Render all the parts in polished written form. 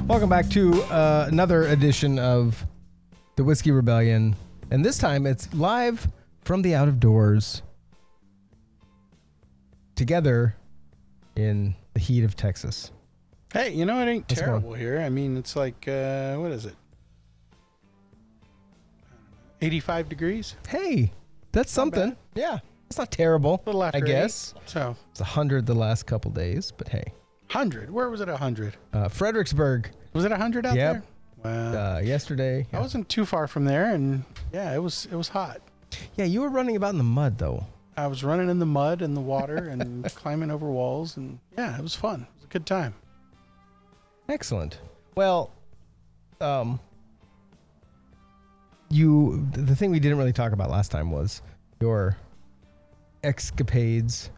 Welcome back to another edition of the Whiskey Rebellion. And this time it's live from the out of doors together in the heat of Texas. Hey, you know, it ain't terrible here. I mean, it's like, what is it? 85 degrees? Hey, that's something. Yeah, it's not terrible, A little after I guess. 8, so It's 100 the last couple days, but hey. 100? Where was it 100? Fredericksburg. Was it 100 out there? Wow. Yesterday. I wasn't too far from there, and yeah, it was hot. Yeah, you were running about in the mud, though. I was running in the mud and the water and climbing over walls, and yeah, it was fun. It was a good time. Excellent. Well, the thing we didn't really talk about last time was your escapades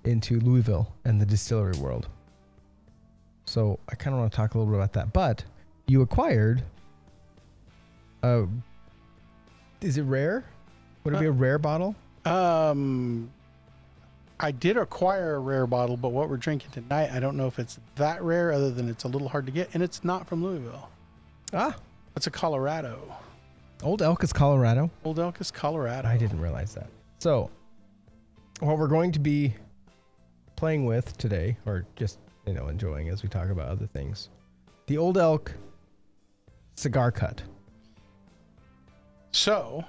into Louisville and the distillery world. So I kind of want to talk a little bit about that. But you acquired, is it rare? Would it be a rare bottle? I did acquire a rare bottle, but what we're drinking tonight, I don't know if it's that rare, other than it's a little hard to get, and it's not from Louisville. Ah, It's a Colorado. Old Elk is Colorado. Old Elk is Colorado. I didn't realize that. So, what we're going to be playing with today, or just, enjoying as we talk about other things, the Old Elk cigar cut. So,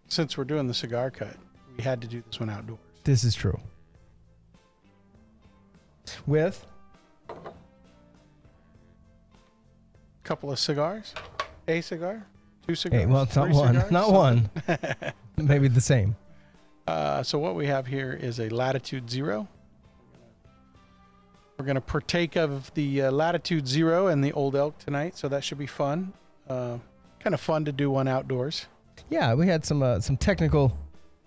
since we're doing the cigar cut, we had to do this one outdoors. This is true. With A couple of cigars. A cigar. 2 cigars. hey, well, it's not 3 one, cigars, not something. one. Maybe the same. So what we have here is a Latitude Zero. We're going to partake of the Latitude Zero and the Old Elk tonight, so that should be fun. Kind of fun to do one outdoors. Yeah, we had some technical,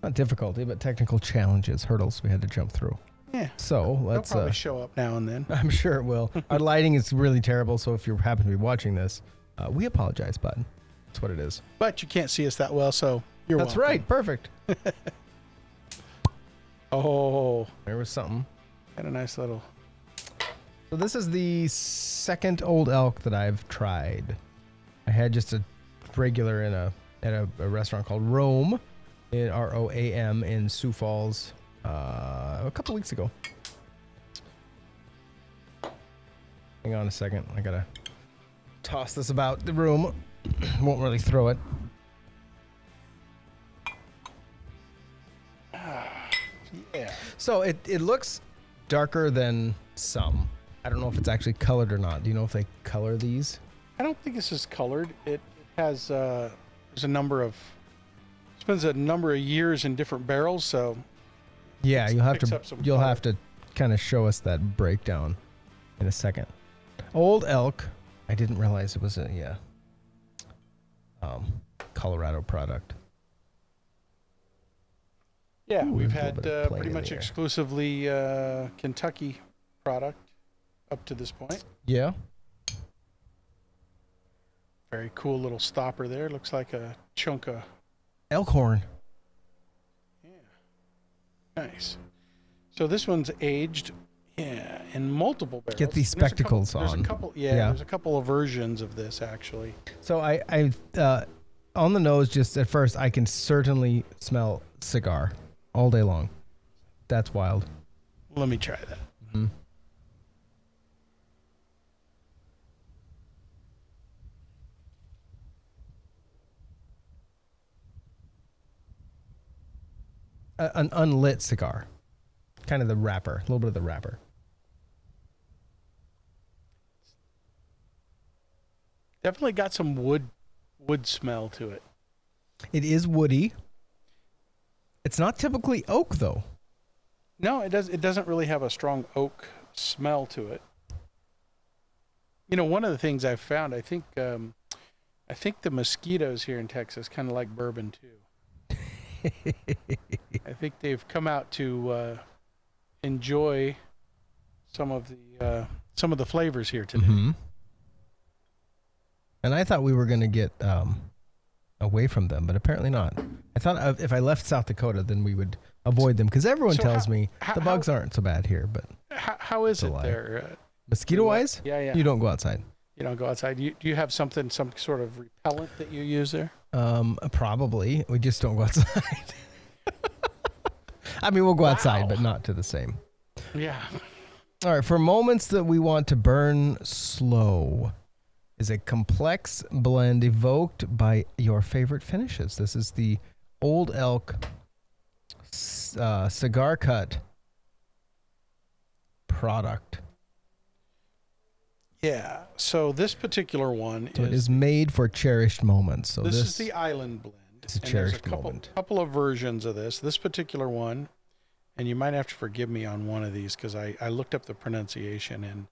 not difficulty, but technical challenges, hurdles we had to jump through. Yeah. So let's. They'll probably show up now and then. I'm sure it will. Our lighting is really terrible, so if you happen to be watching this, we apologize, bud. That's what it is. But you can't see us that well, so you're That's welcome. right. Perfect. Oh, There was something. got a nice little. So this is the second Old Elk that I've tried. I had just a regular at a restaurant called Rome, in ROAM in Sioux Falls, a couple weeks ago. Hang on a second. I gotta toss this about the room. Won't really throw it. Yeah. So it looks darker than some. I don't know if it's actually colored or not. Do you know if they color these? I don't think this is colored. It has there's a number of spends a number of years in different barrels, so Yeah, you'll have picks up some you'll color. have to kind of show us that breakdown in a second. Old Elk. I didn't realize it was a Colorado product. yeah, Ooh, we've there's a had little bit of play pretty in much the air. exclusively Kentucky product up to this point. Yeah. Very cool little stopper there. Looks like a chunk of Elkhorn. nice. So this one's aged, in multiple barrels. Get these And there's a couple- spectacles on. Yeah, there's a couple of versions of this actually. So I on the nose, just at first, I can certainly smell cigar all day long. That's wild. Let me try that. Mm-hmm. An unlit cigar, kind of the wrapper, a little bit of the wrapper. Definitely got some wood smell to it. It is woody. It's not typically oak, though. No, it doesn't really have a strong oak smell to it. You know, one of the things I've found, I think the mosquitoes here in Texas kind of like bourbon too. I think they've come out to enjoy some of the flavors here today. Mm-hmm. And I thought we were going to get away from them, but apparently not. I thought if I left South Dakota, then we would avoid them, because everyone tells me the bugs aren't so bad here. But How is a it lie. there? Mosquito-wise? Yeah, yeah. You don't go outside. You don't go outside. Do you have some sort of repellent that you use there? Probably. We just don't go outside. I mean, we'll go outside, but not to the same. Yeah. All right. For moments that we want to burn slow is a complex blend evoked by your favorite finishes. This is the Old Elk cigar cut product. Yeah. So this particular one is made for cherished moments. So this is the Island blend. It's a cherished moment. Couple of versions of this. This particular one, and you might have to forgive me on one of these because I looked up the pronunciation and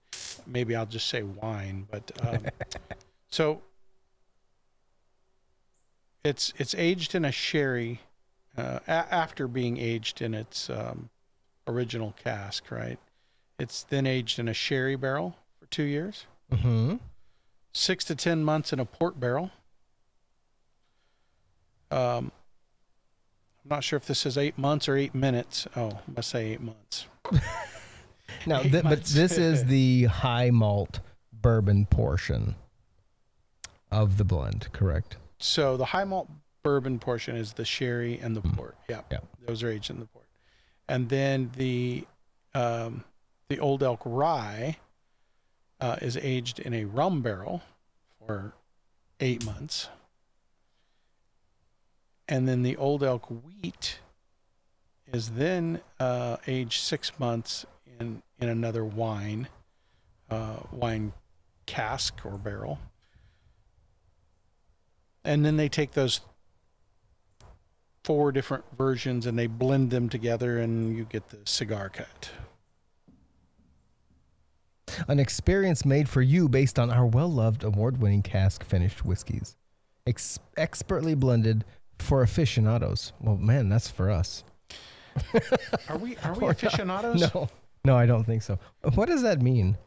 maybe I'll just say wine. But so it's aged in a sherry after being aged in its original cask, right? It's then aged in a sherry barrel for 2 years. 6 to 10 months in a port barrel. I'm not sure if this is 8 months or 8 minutes. Oh, I must say 8 months. Now, but this is the high malt bourbon portion of the blend, correct? So the high malt bourbon portion is the sherry and the port. Yeah, those are aged in the port. And then the Old Elk rye is aged in a rum barrel for 8 months. And then the Old Elk wheat is then aged 6 months in another wine cask or barrel. And then they take those 4 different versions and they blend them together and you get the cigar cut. An experience made for you based on our well-loved award-winning cask finished whiskeys. Expertly blended for aficionados. Well, man, that's for us. Are we aficionados? No, I don't think so. What does that mean?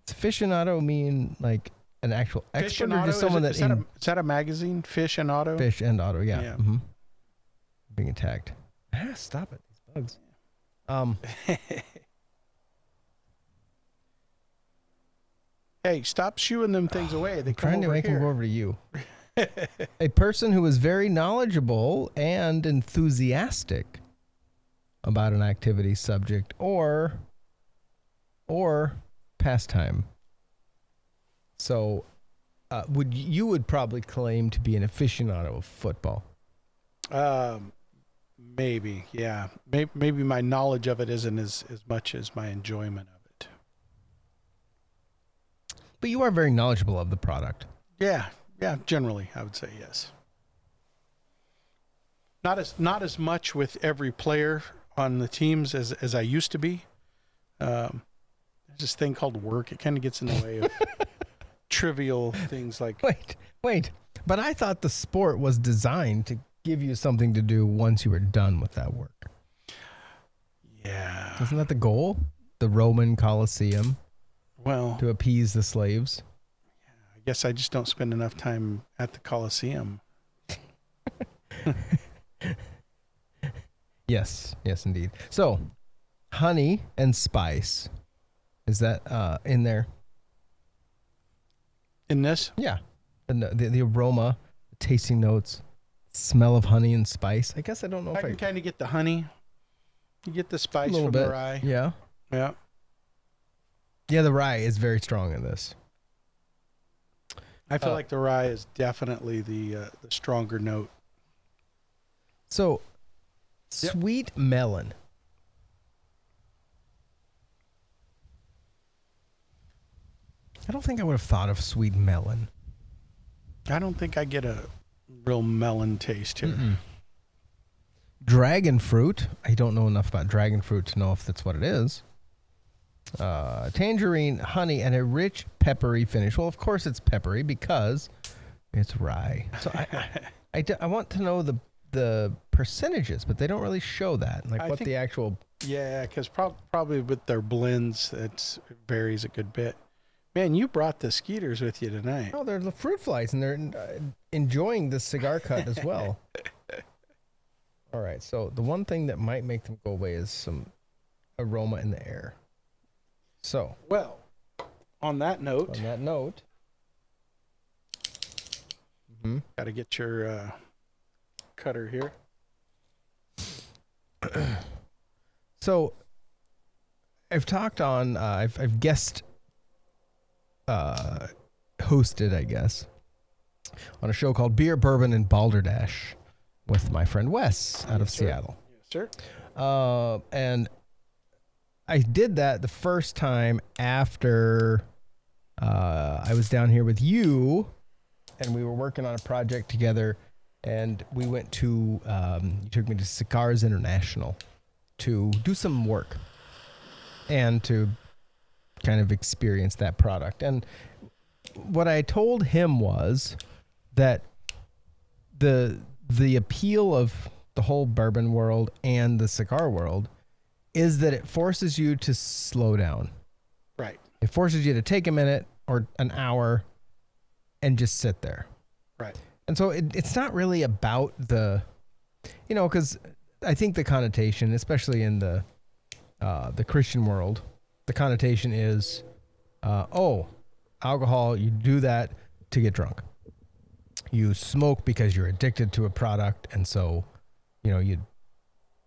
Does aficionado mean like an actual expert or just someone is that a magazine? Fish and Auto? Fish and Auto, yeah. Mm-hmm. Being attacked. Stop it. These bugs. Hey, stop shooing them things away. They trying to make them go over to you. A person who is very knowledgeable and enthusiastic about an activity, subject, or pastime. So, you would probably claim to be an aficionado of football? Maybe, yeah. Maybe my knowledge of it isn't as much as my enjoyment of it. But you are very knowledgeable of the product. Yeah, generally, I would say yes. Not as much with every player on the teams as I used to be. There's this thing called work. It kind of gets in the way of trivial things like... Wait. But I thought the sport was designed to give you something to do once you were done with that work. Yeah. Isn't that the goal? The Roman Colosseum? Well... To appease the slaves? I guess I just don't spend enough time at the Colosseum. Yes, indeed. So, honey and spice. Is that in there? In this? Yeah. The aroma, the tasting notes, smell of honey and spice. I guess I don't know if I can kind of get the honey. You get the spice from the rye. Yeah. Yeah. Yeah, the rye is very strong in this. I feel like the rye is definitely the stronger note. So, sweet melon. I don't think I would have thought of sweet melon. I don't think I get a real melon taste here. Mm-mm. Dragon fruit. I don't know enough about dragon fruit to know if that's what it is. Tangerine, honey, and a rich peppery finish. Well, of course it's peppery because it's rye. So I want to know the percentages, but they don't really show that. Like what the actual... Yeah, because probably with their blends, it varies a good bit. Man, you brought the skeeters with you tonight. Oh, they're the fruit flies, and they're enjoying the cigar cut as well. All right, so the one thing that might make them go away is some aroma in the air. So, Well, on that note, got to get your cutter here. So, I've talked on, I've guest hosted, I guess, on a show called Beer, Bourbon, and Balderdash with my friend Wes out of Seattle. Yes, sir. And I did that the first time after I was down here with you, and we were working on a project together, and we went to, you took me to Cigars International to do some work and to kind of experience that product. And what I told him was that the appeal of the whole bourbon world and the cigar world is that it forces you to slow down. Right. It forces you to take a minute or an hour and just sit there. Right. And so it's not really about the, because I think the connotation, especially in the Christian world, the connotation is, alcohol, you do that to get drunk. You smoke because you're addicted to a product. And so,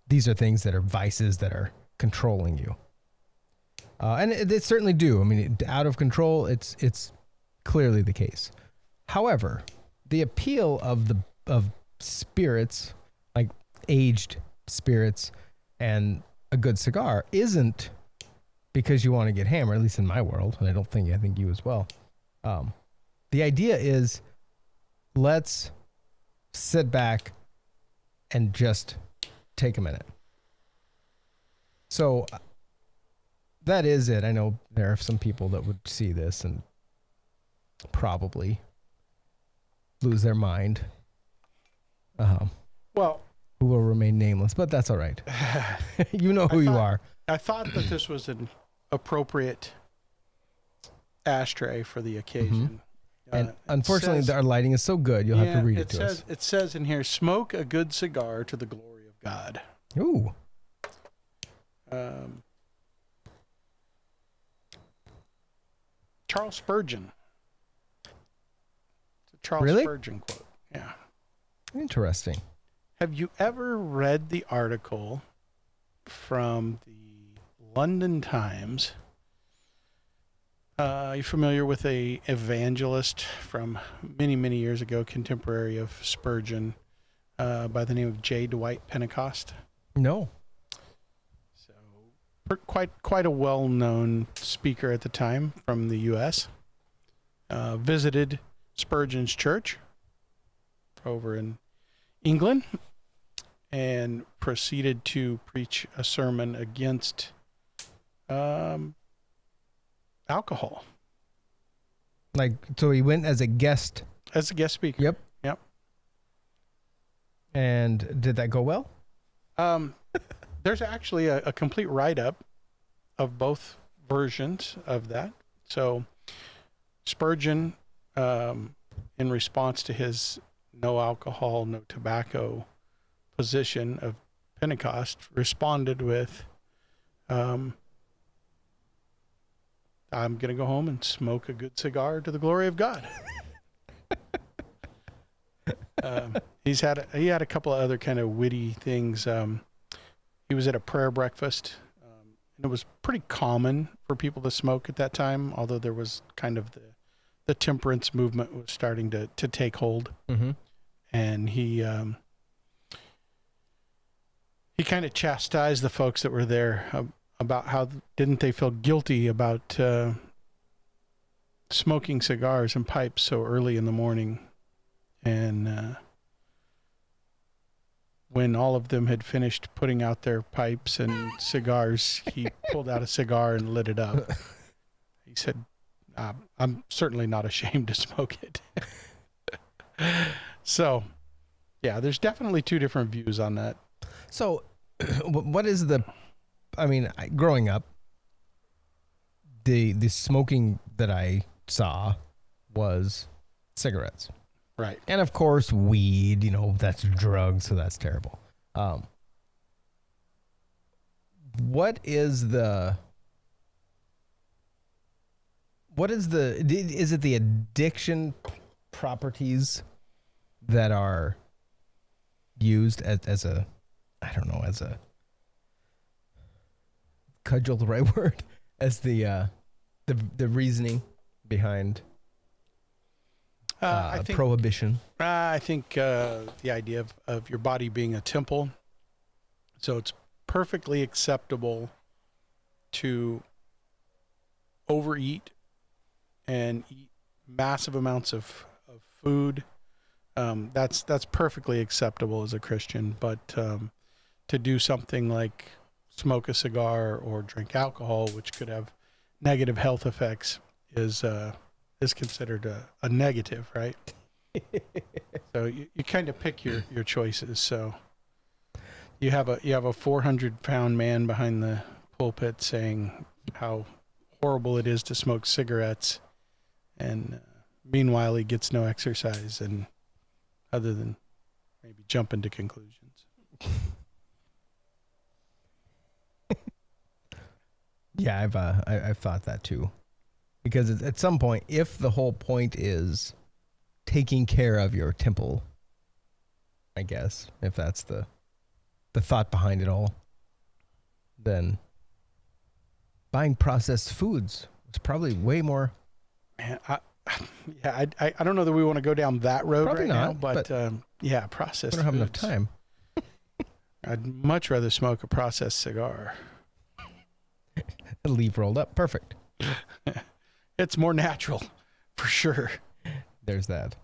these are things that are vices that are controlling you. And they certainly do. I mean, out of control, it's clearly the case. However, the appeal of spirits, like aged spirits and a good cigar, isn't because you want to get hammered, at least in my world, and I think you as well. The idea is, let's sit back and just take a minute. So that is it. I know there are some people that would see this and probably lose their mind. Well, who will remain nameless, but that's all right. You know who you are. I thought that this was an appropriate ashtray for the occasion. And unfortunately, our lighting is so good, you'll have to read it to us. It says in here, smoke a good cigar to the glory of God. Ooh. Charles Spurgeon. It's a Charles Spurgeon quote. Yeah. Interesting. Have you ever read the article from the London Times? Are you familiar with a evangelist from many, many years ago, contemporary of Spurgeon, by the name of J. Dwight Pentecost? No. So, quite a well-known speaker at the time from the U.S. Visited Spurgeon's church over in England and proceeded to preach a sermon against alcohol. So he went as a guest? As a guest speaker. Yep. Yep. And did that go well? There's actually a complete write-up of both versions of that. So Spurgeon, in response to his no alcohol, no tobacco position of Pentecost, responded with, I'm going to go home and smoke a good cigar to the glory of God. He had a couple of other kind of witty things. He was at a prayer breakfast, and it was pretty common for people to smoke at that time, although there was kind of the temperance movement was starting to take hold. Mm-hmm. And he kind of chastised the folks that were there about how didn't they feel guilty about smoking cigars and pipes so early in the morning. And when all of them had finished putting out their pipes and cigars, he pulled out a cigar and lit it up. He said, I'm certainly not ashamed to smoke it. So, yeah, there's definitely two different views on that. So, what is growing up, the smoking that I saw was cigarettes. Right. And of course, weed, that's drugs, so that's terrible. What is What is is it the addiction properties that are used as a, I don't know, as a cudgel the right word, as the reasoning behind I think prohibition? I think the idea of your body being a temple, so it's perfectly acceptable to overeat and eat massive amounts of food. That's perfectly acceptable as a Christian, but to do something like smoke a cigar or drink alcohol, which could have negative health effects, is considered a negative, right? So you kind of pick your choices. So you have a 400-pound man behind the pulpit saying how horrible it is to smoke cigarettes, and meanwhile he gets no exercise, and other than maybe jump into conclusions. Yeah, I've thought that too, because at some point, if the whole point is taking care of your temple, I guess, if that's the thought behind it all, then buying processed foods is probably way more. Man, I don't know that we want to go down that road Probably right not, now, but yeah, processed. We don't have enough foods. time. I'd much rather smoke a processed cigar. Leaf rolled up, perfect. It's more natural, for sure. There's that.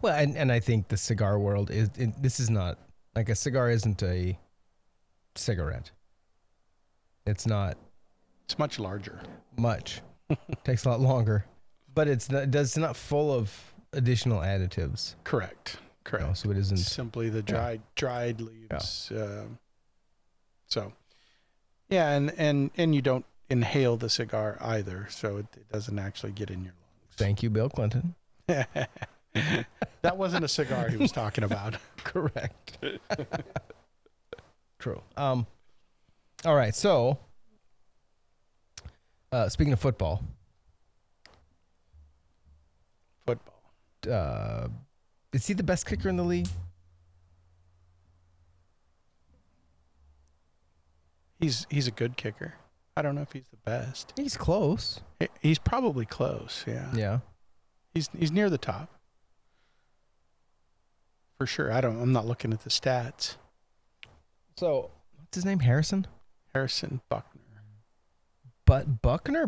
Well, and I think the cigar world this is not like a cigar isn't a cigarette. It's not. It's much larger. Much. Takes a lot longer, but it's not full of additional additives. Correct. No, so it isn't simply the dried leaves. Yeah. So, yeah, and you don't inhale the cigar either, so it doesn't actually get in your lungs. Thank you, Bill Clinton. That wasn't a cigar he was talking about. Correct. True. All right. So, speaking of football. Is he the best kicker in the league? He's a good kicker. I don't know if he's the best. He's close. He's probably close. Yeah. Yeah. He's near the top. For sure. I'm not looking at the stats. So, what's his name? Harrison Buckner. Buckner.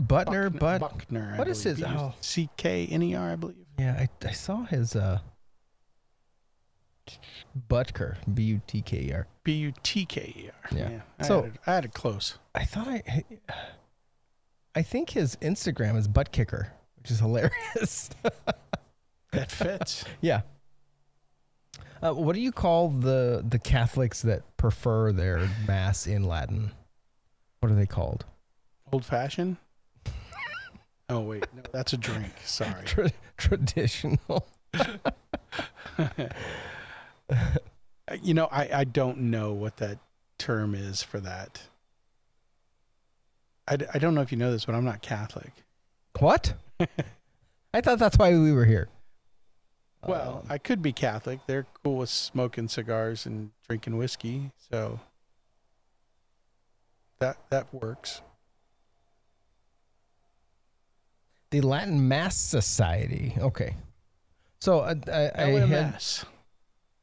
What is his? Oh. Ckner, I believe. Yeah, I saw his Butker, Butker. Butker. Yeah. I had it close. I thought I think his Instagram is butt kicker, which is hilarious. That fits. Yeah. What do you call the Catholics that prefer their mass in Latin? What are they called? Old fashioned? Oh, wait. No, that's a drink. Sorry. Traditional. I don't know what that term is for that. I don't know if you know this, but I'm not Catholic. What? I thought that's why we were here. Well, I could be Catholic. They're cool with smoking cigars and drinking whiskey, so that works. The Latin Mass Society. Okay. So I LMS.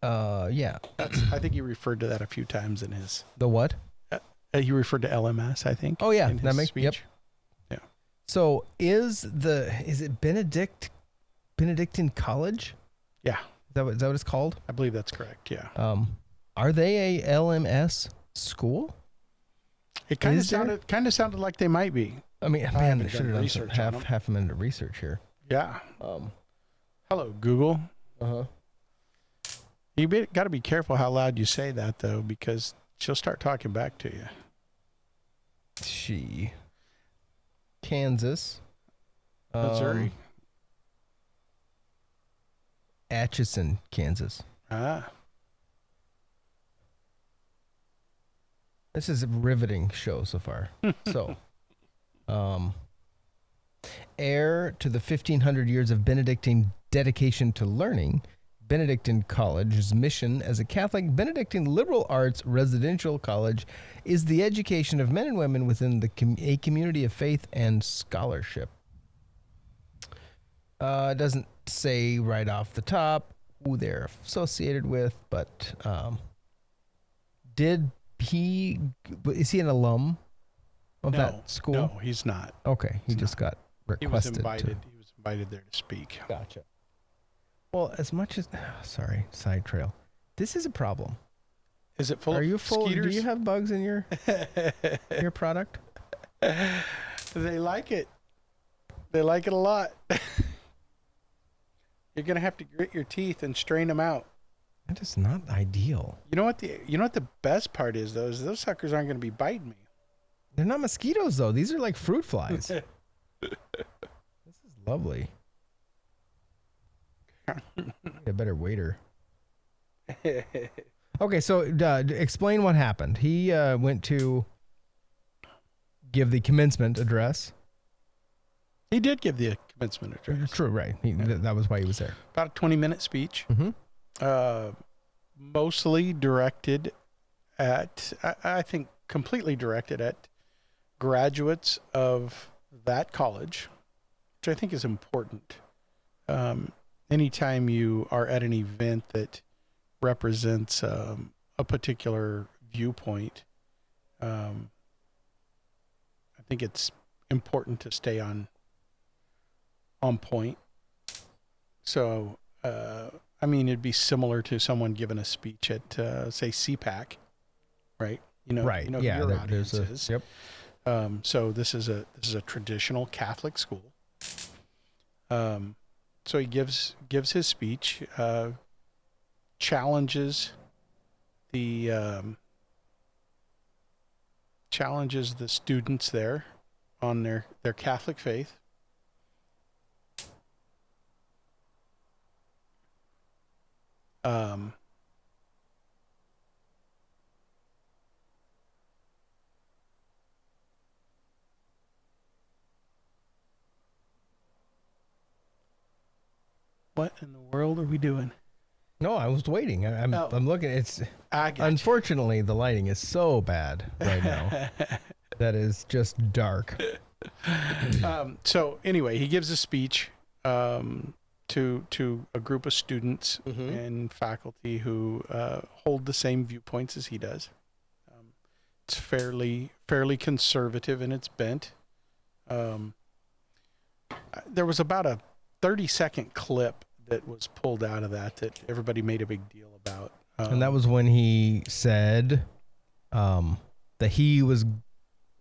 Yeah. I think he referred to that a few times in his. The what? He referred to LMS, I think. Oh yeah, in his that makes speech. Yep. Yeah. So is it Benedictine College? Yeah. Is that what it's called? I believe that's correct. Yeah. Are they a LMS school? It kind of sounded like they might be. I mean, I man, I haven't should have done done some research on them. half a minute of research here. Yeah. Hello, Google. Uh-huh. You got to be careful how loud you say that, though, because she'll start talking back to you. Kansas. Missouri. Atchison, Kansas. This is a riveting show so far. So, Heir to the 1500 years of Benedictine dedication to learning, Benedictine College's mission as a Catholic Benedictine liberal arts residential college is the education of men and women within a community of faith and scholarship. It doesn't say right off the top who they're associated with, but is he an alum of that school? No, he's not. Okay, he just got requested. He was invited there to speak. Gotcha. Well, as much as sorry, side trail. This is a problem. Is it full Are of you full? skeeters? Do you have bugs in your product? They like it. They like it a lot. You're gonna have to grit your teeth and strain them out. That is not ideal. You know what the best part is though, is those suckers aren't gonna be biting me. They're not mosquitoes though. These are like fruit flies. This is lovely. A better waiter. Okay, so explain what happened. He went to give the commencement address. He did give the commencement address. True, right. That was why he was there. About a 20-minute speech. Mm-hmm. Mostly directed at, I think completely directed at graduates of that college, which I think is important. Anytime you are at an event that represents a particular viewpoint, I think it's important to stay on point. So, I mean, it'd be similar to someone giving a speech at, say, CPAC, right? Right. You know Yeah. who your audience is. Yep. So this is a traditional Catholic school. So he gives his speech, challenges the students there on their Catholic faith. What in the world are we doing? No, I was waiting. I'm looking. It's unfortunately the lighting is so bad right now. That is just dark. So anyway, he gives a speech to a group of students and faculty who hold the same viewpoints as he does. It's fairly conservative in its bent. There was about a 30-second clip that was pulled out of that everybody made a big deal about. And that was when he said that he was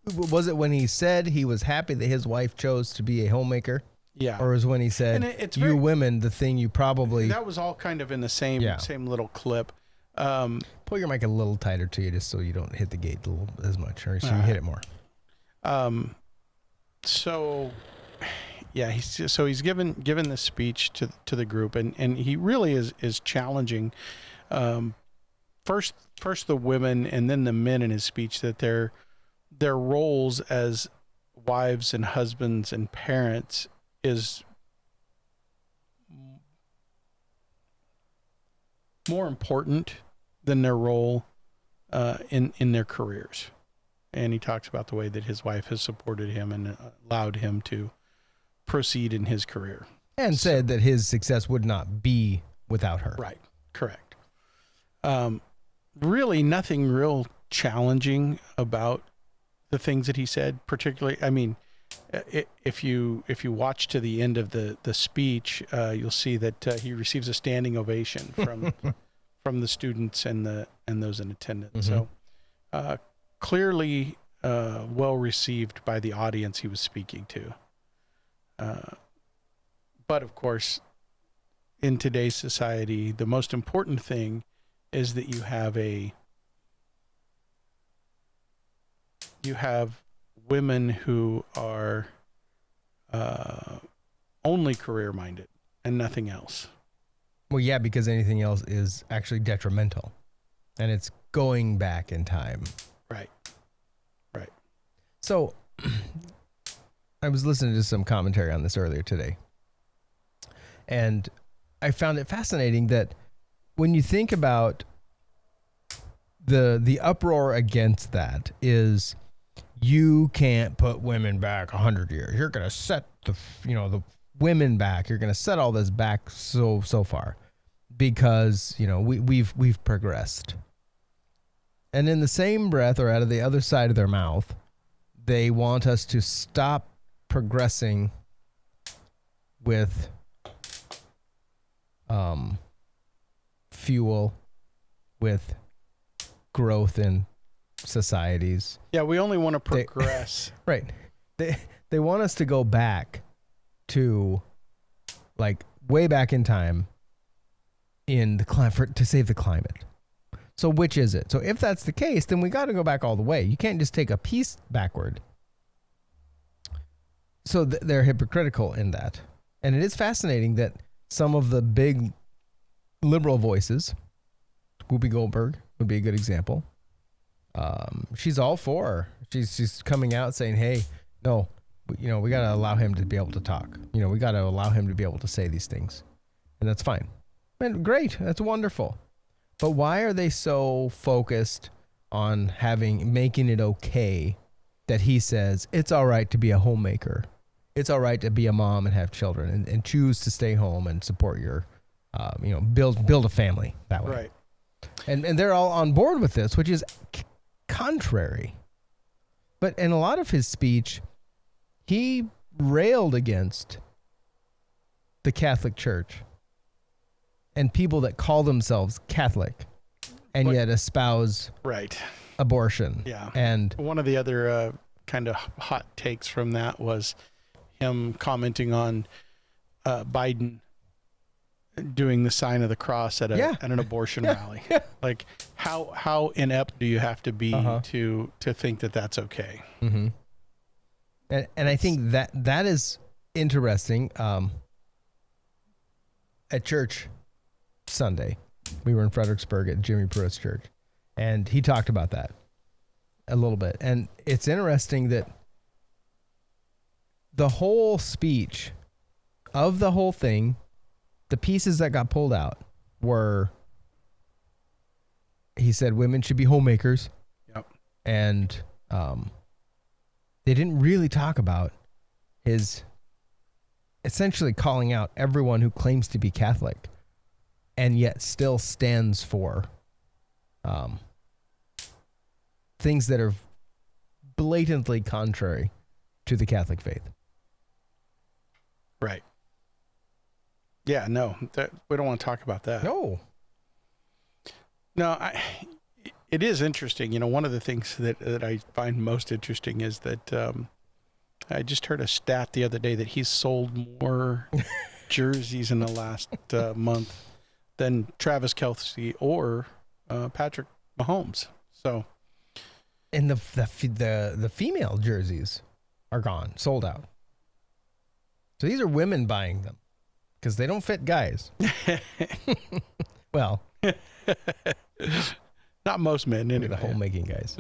it when he said he was happy that his wife chose to be a homemaker? Yeah. Or was when he said, you women, the thing you probably... That was all kind of in the same little clip. Pull your mic a little tighter to you just so you don't hit the gate as much, or so you hit it more. So... Yeah, he's given this speech to the group, and he really is challenging first the women and then the men in his speech, that their roles as wives and husbands and parents is more important than their role in their careers. And he talks about the way that his wife has supported him and allowed him to proceed in his career, and said that his success would not be without her. Right. Correct. Really nothing real challenging about the things that he said, particularly. I mean, if you watch to the end of the speech, you'll see that he receives a standing ovation from the students and those in attendance. So clearly well received by the audience he was speaking to. But of course, in today's society, the most important thing is that you have women who are only career minded and nothing else. Well, yeah, because anything else is actually detrimental, and it's going back in time. Right. So I was listening to some commentary on this earlier today, and I found it fascinating that when you think about the uproar against that is you can't put women back 100 years. You're going to set the women back. You're going to set all this back so far because, we've progressed. And in the same breath, or out of the other side of their mouth, they want us to stop progressing with fuel, with growth in societies. Yeah, we only want to progress. Right. They want us to go back to like way back in time in the climate to save the climate. So which is it? So if that's the case, then we got to go back all the way. You can't just take a piece backward. So they're hypocritical in that. And it is fascinating that some of the big liberal voices, Whoopi Goldberg would be a good example. She's all for. She's coming out saying, "Hey, no, we got to allow him to be able to talk. We got to allow him to be able to say these things, and that's fine. And great, that's wonderful. But why are they so focused on making it okay that he says it's all right to be a homemaker, it's all right to be a mom and have children and choose to stay home and support your, build a family that way." Right. And they're all on board with this, which is contrary. But in a lot of his speech, he railed against the Catholic Church and people that call themselves Catholic and yet espouse abortion. Yeah. And one of the other kind of hot takes from that was him commenting on Biden doing the sign of the cross at an abortion rally. Yeah. Like how inept do you have to be to think that that's okay? Mm-hmm. And I think that is interesting. At church Sunday, we were in Fredericksburg at Jimmy Pruitt's church, and he talked about that a little bit. And it's interesting that the whole speech of the whole thing, the pieces that got pulled out were, he said women should be homemakers. Yep. And they didn't really talk about his essentially calling out everyone who claims to be Catholic and yet still stands for things that are blatantly contrary to the Catholic faith. Right. Yeah, no, we don't want to talk about that. No. It is interesting. One of the things that I find most interesting is that I just heard a stat the other day that he's sold more jerseys in the last month than Travis Kelce or Patrick Mahomes. So, and the female jerseys are gone, sold out. So these are women buying them because they don't fit guys. Well, not most men, anyway. The homemaking guys.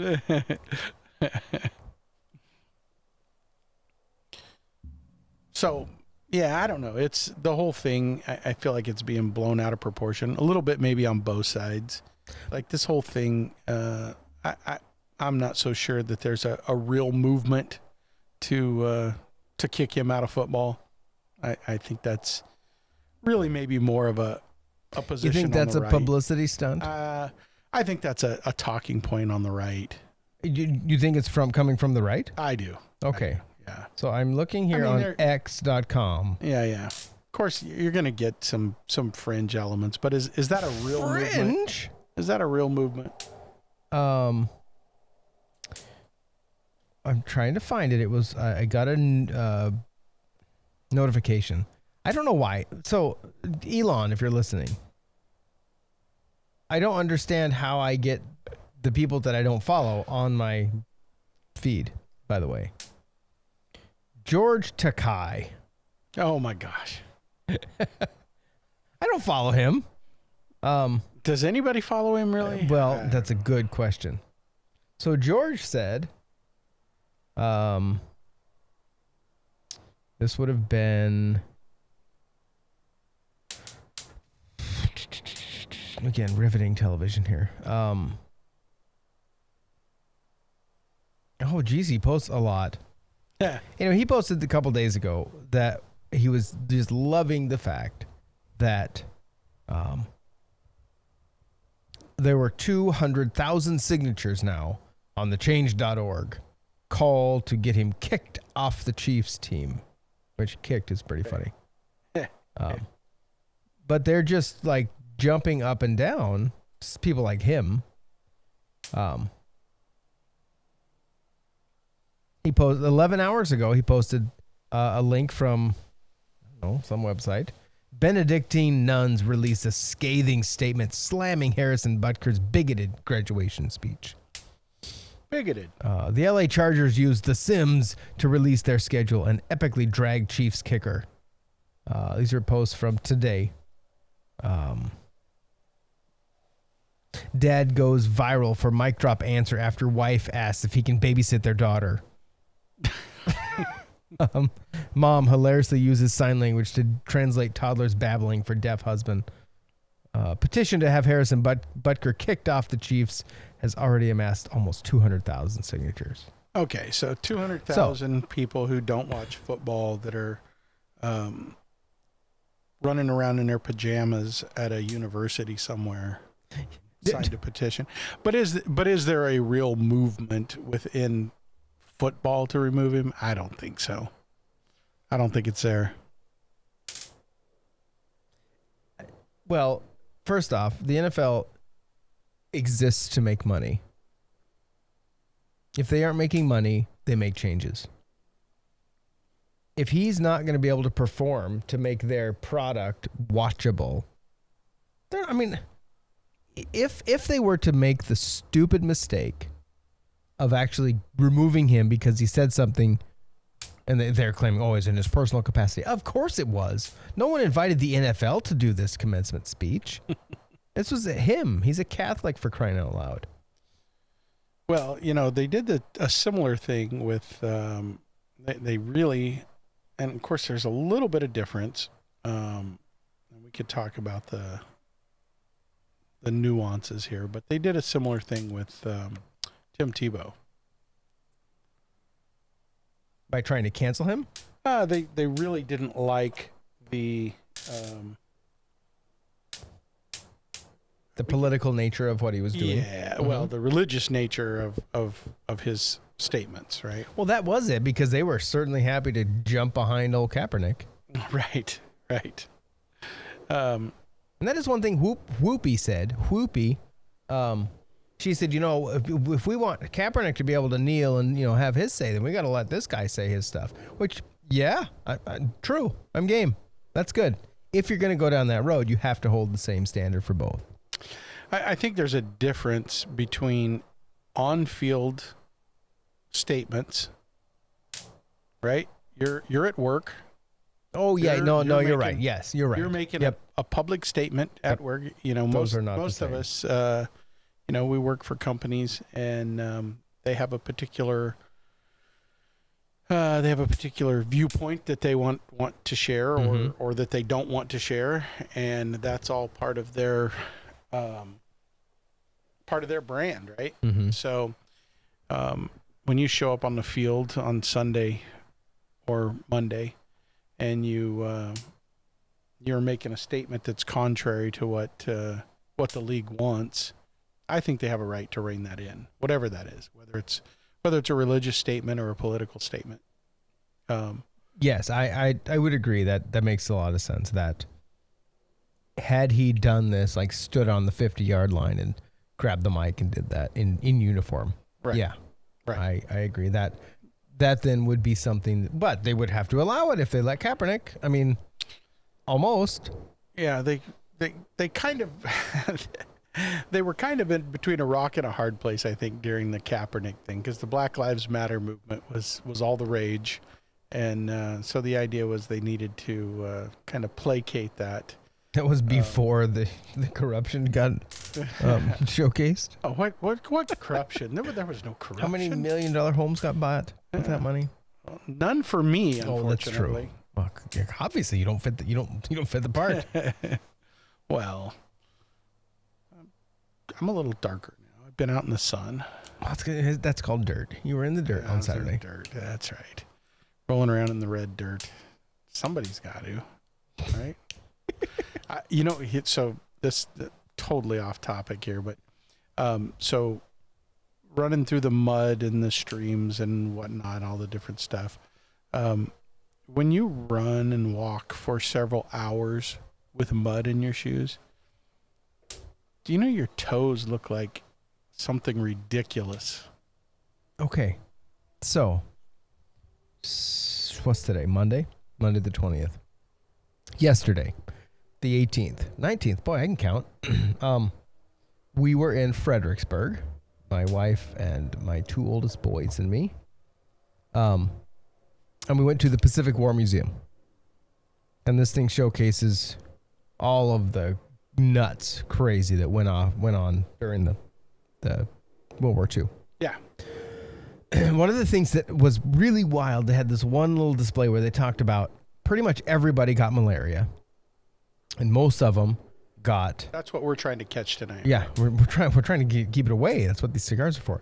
So, yeah, I don't know. It's the whole thing. I feel like it's being blown out of proportion a little bit, maybe on both sides. Like this whole thing, I'm not so sure that there's a real movement to kick him out of football. I think that's really maybe more of a position. You think that's on the a right. publicity stunt? I think that's a talking point on the right. You think it's coming from the right? I do. Okay. Yeah. So I'm looking here on X.com. Yeah. Of course, you're going to get some fringe elements, but is that a real movement? Fringe? Is that a real movement? I'm trying to find it. It was I got a notification. I don't know why. So Elon, if you're listening, I don't understand how I get the people that I don't follow on my feed, by the way. George Takei. Oh my gosh. I don't follow him. Does anybody follow him really? Well, that's a good question. So George said, This would have been, again, riveting television here. Oh, geez, he posts a lot. Yeah. He posted a couple days ago that he was just loving the fact that there were 200,000 signatures now on the change.org call to get him kicked off the Chiefs team, which kicked is pretty funny. But they're just like jumping up and down. People like him. He posted 11 hours ago. He posted a link from, I don't know, some website. Benedictine nuns release a scathing statement slamming Harrison Butker's bigoted graduation speech. Bigoted. The LA Chargers used The Sims to release their schedule and epically drag Chiefs kicker. These are posts from today. Dad goes viral for mic drop answer after wife asks if he can babysit their daughter. Mom hilariously uses sign language to translate toddler's babbling for deaf husband. Petition to have Harrison Butker kicked off the Chiefs has already amassed almost 200,000 signatures. Okay, so 200,000 people who don't watch football that are running around in their pajamas at a university somewhere signed a petition. But is there a real movement within football to remove him? I don't think so. I don't think it's there. Well, first off, the NFL exists to make money. If they aren't making money, they make changes. If he's not going to be able to perform to make their product watchable, I mean, if they were to make the stupid mistake of actually removing him because he said something, and they're claiming, oh, it's in his personal capacity. Of course it was. No one invited the NFL to do this commencement speech. This was him. He's a Catholic, for crying out loud. Well, they did a similar thing with, they really, and of course there's a little bit of difference. And we could talk about the nuances here, but they did a similar thing with Tim Tebow. By trying to cancel him? They really didn't like the political nature of what he was doing. Yeah, well, the religious nature of his statements, right? Well, that was it, because they were certainly happy to jump behind old Kaepernick. Right. And that is one thing Whoopi said. Whoopi, she said, if we want Kaepernick to be able to kneel and, have his say, then we got to let this guy say his stuff. Which, yeah, true. I'm game. That's good. If you're going to go down that road, you have to hold the same standard for both. I think there's a difference between on-field statements, right? You're at work. Oh, yeah. You're right. Yes, you're right. You're making a public statement at work. Most of us, we work for companies, and they have a particular viewpoint that they want to share, or that they don't want to share, and that's all part of their brand, right? Mm-hmm. So when you show up on the field on Sunday or Monday, and you're making a statement that's contrary to what the league wants, I think they have a right to rein that in, whatever that is, whether it's a religious statement or a political statement. Yes, I would agree that makes a lot of sense. That had he done this, like stood on the 50-yard line and grabbed the mic and did that in uniform, right? Yeah, right. I agree that then would be something, but they would have to allow it if they let Kaepernick. I mean, almost. Yeah, they kind of they were kind of in between a rock and a hard place, I think, during the Kaepernick thing, because the Black Lives Matter movement was all the rage, and so the idea was they needed to kind of placate that. That was before the corruption got showcased. Oh, what corruption? There was no corruption. How many $1 million homes got bought with that money? None for me, Oh, that's true. unfortunately. Well, obviously, you don't fit the you don't fit the part. Well, I'm a little darker now. I've been out in the sun. Well, that's called dirt. You were in the dirt Yeah, I on was in the Saturday. dirt. That's right. Rolling around in the red dirt. Somebody's got to, right? So this totally off topic here, but so running through the mud and the streams and whatnot, all the different stuff. When you run and walk for several hours with mud in your shoes, do you know your toes look like something ridiculous? Okay, so what's today? Monday the 20th. Yesterday, the 18th, 19th. Boy, I can count. We were in Fredericksburg, my wife and my two oldest boys and me. And we went to the Pacific War Museum. And this thing showcases all of the nuts crazy that went on during the World War II. Yeah. One of the things that was really wild, they had this one little display where they talked about pretty much everybody got malaria, and most of them got. That's what we're trying to catch tonight. Yeah, we're trying to keep it away. That's what these cigars are for.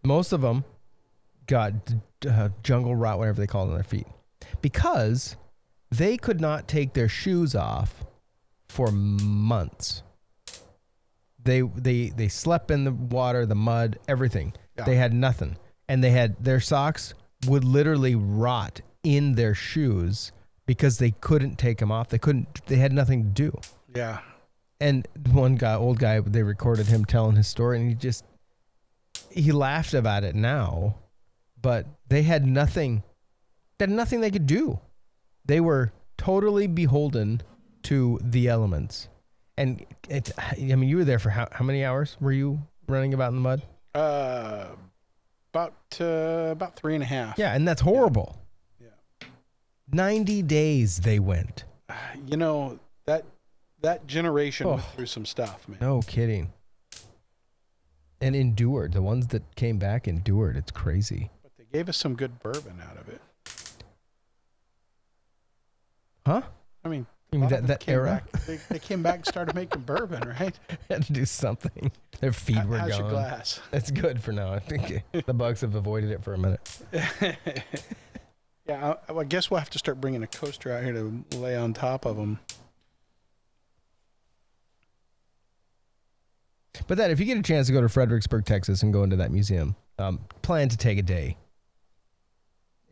Most of them got jungle rot, whatever they call it, on their feet, because they could not take their shoes off for months. They slept in the water, the mud, everything. Yeah. They had nothing. And their socks would literally rot in their shoes because they couldn't take them off. They had nothing to do. Yeah. And one old guy, they recorded him telling his story, and he laughed about it now, but they had nothing they could do. They were totally beholden to the elements. And you were there for how many hours were you running about in the mud? About 3.5. Yeah, and that's horrible. Yeah. 90 days they went. That generation went through some stuff, man. No kidding. And endured. The ones that came back endured. It's crazy. But they gave us some good bourbon out of it. Huh? I mean, that era? They came back and started making bourbon, right? Had to do something. Their feet were gone. How's your glass? That's good for now. I think the bugs have avoided it for a minute. Yeah, I guess we'll have to start bringing a coaster out here to lay on top of them. But if you get a chance to go to Fredericksburg, Texas, and go into that museum, plan to take a day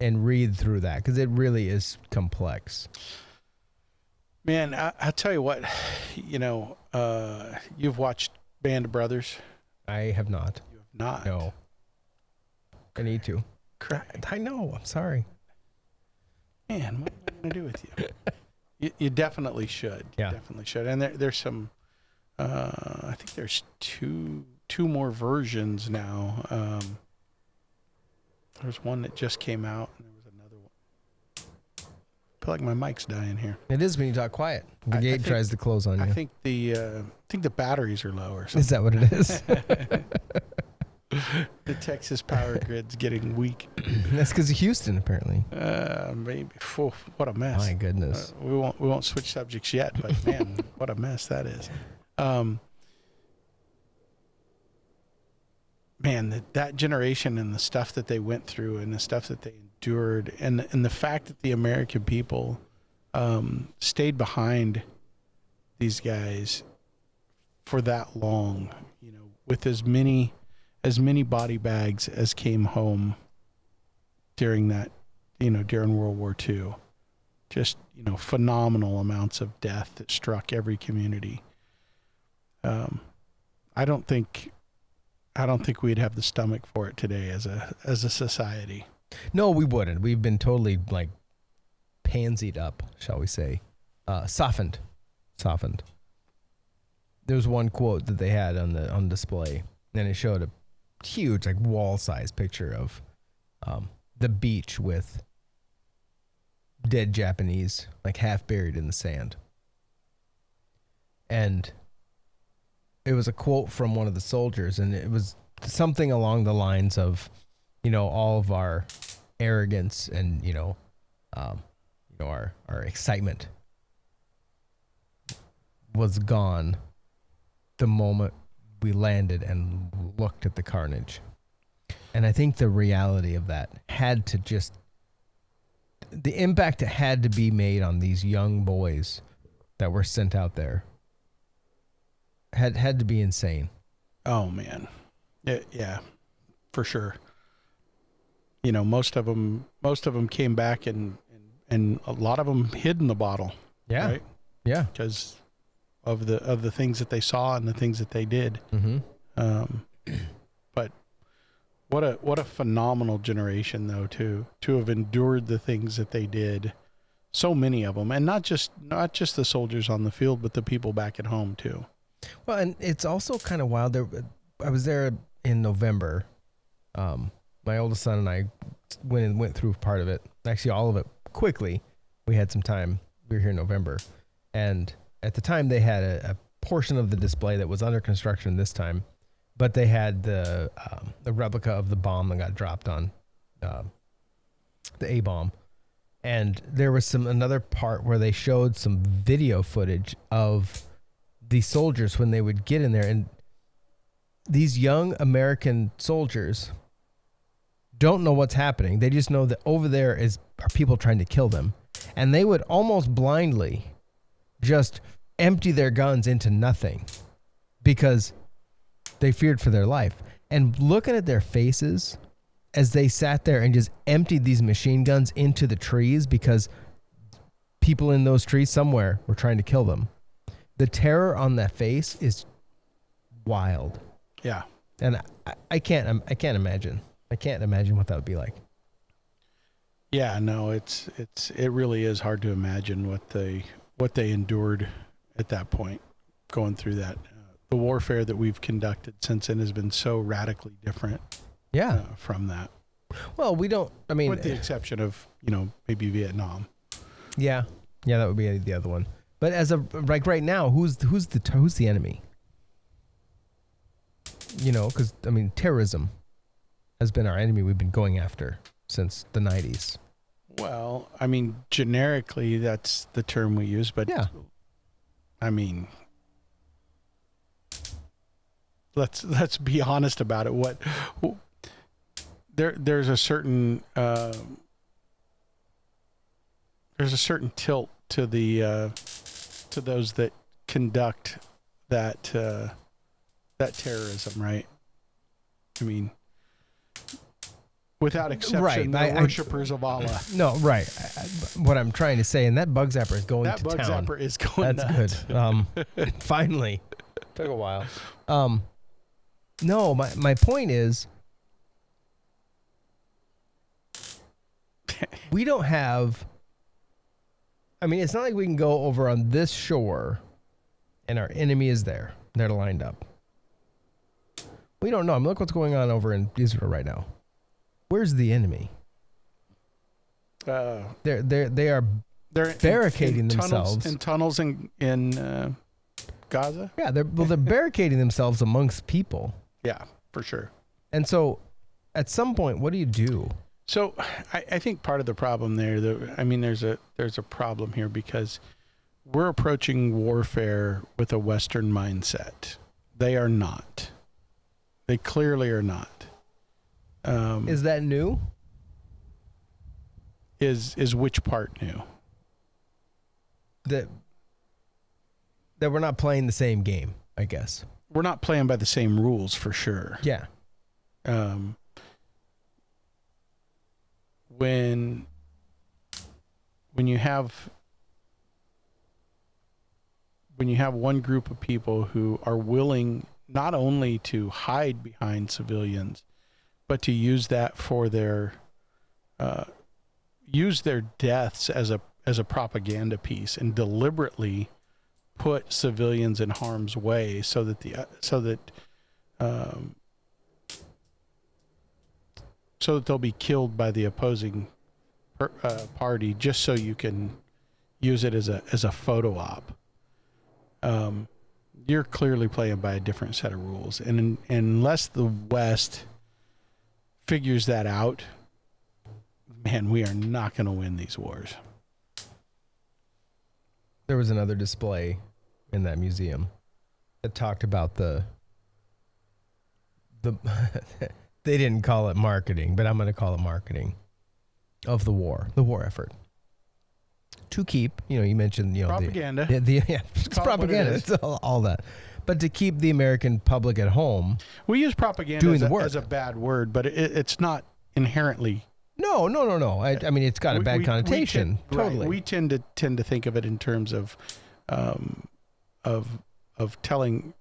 and read through that, because it really is complex. Man, I'll tell you what, you've watched Band of Brothers? I have not. You have not? No. I need to. Correct. I know. I'm sorry. Man, what am I going to do with you? You definitely should. Yeah. You definitely should. And there's some, I think there's two more versions now. There's one that just came out, and there was another one. I feel like my mic's dying here. It is when you talk quiet. The gate tries to close on you. I think the batteries are low or something. Is that what it is? The Texas power grid's getting weak. That's because of Houston, apparently. Maybe. Phew, what a mess. My goodness. We won't switch subjects yet, but man, what a mess that is. Man, that generation and the stuff that they went through and the stuff that they endured, and the fact that the American people stayed behind these guys for that long, with as many body bags as came home during that, during World War II. Just, phenomenal amounts of death that struck every community. I don't think we'd have the stomach for it today as a society. No, we wouldn't. We've been totally pansied up, shall we say. Softened. There was one quote that they had on display, and it showed a huge, wall-sized picture of the beach with dead Japanese, half buried in the sand. And it was a quote from one of the soldiers, and it was something along the lines of, all of our arrogance and, our excitement was gone the moment we landed and looked at the carnage. And I think the reality of that the impact it had to be made on these young boys that were sent out there had to be insane. Oh man. Yeah, for sure. Most of them came back and a lot of them hid in the bottle. Yeah. Right? Yeah. Because of the things that they saw and the things that they did. Mm-hmm. But what a phenomenal generation though to have endured the things that they did. So many of them, and not just the soldiers on the field, but the people back at home too. Well, and it's also kind of wild. I was there in November. My oldest son and I went through part of it. Actually, all of it quickly. We had some time. We were here in November, and at the time they had a portion of the display that was under construction this time, but they had the replica of the bomb that got dropped on the A-bomb. And there was another part where they showed some video footage of the soldiers when they would get in there. And these young American soldiers don't know what's happening. They just know that over there are people trying to kill them. And they would almost blindly just empty their guns into nothing because they feared for their life. And looking at their faces as they sat there and just emptied these machine guns into the trees because people in those trees somewhere were trying to kill them. The terror on that face is wild. Yeah. And I can't imagine. I can't imagine what that would be like. Yeah, no, it really is hard to imagine what they endured at that point, going through that. The warfare that we've conducted since then has been so radically different. Yeah. From that. Well, with the exception of, maybe Vietnam. Yeah. Yeah, that would be the other one. But as of right now, who's the enemy? Because terrorism has been our enemy. We've been going after since the 90s. Well, generically, that's the term we use, but yeah. Let's be honest about it. There's a certain tilt to to those that conduct that terrorism, right? Without exception, right. they're worshippers of Allah. No, right. What I'm trying to say, and that bug zapper is going to town. That bug zapper is going That's nuts. Good. Finally. Took a while. No, my point is, we don't have, it's not like we can go over on this shore and our enemy is there. They're lined up. We don't know. Look what's going on over in Israel right now. Where's the enemy? They are barricading themselves in tunnels in Gaza. Yeah, they're barricading themselves amongst people. Yeah, for sure. And so, at some point, what do you do? So, I think part of the problem there, there's a problem here because we're approaching warfare with a Western mindset. They are not. They clearly are not. Is that new? Is which part new? That we're not playing the same game, I guess. We're not playing by the same rules for sure. Yeah. When you have one group of people who are willing not only to hide behind civilians, but to use that for their deaths as a propaganda piece and deliberately put civilians in harm's way so that they'll be killed by the opposing party just so you can use it as a photo op. You're clearly playing by a different set of rules, and unless the West figures that out, man, we are not going to win these wars. There was another display in that museum that talked about the they didn't call it marketing, but I'm going to call it marketing of the war effort. To keep, you mentioned, propaganda. It's propaganda. It's all that. But to keep the American public at home. We use propaganda as a bad word, but it's not inherently. No. I mean, it's got a bad connotation. Totally. Right. We tend to think of it in terms of telling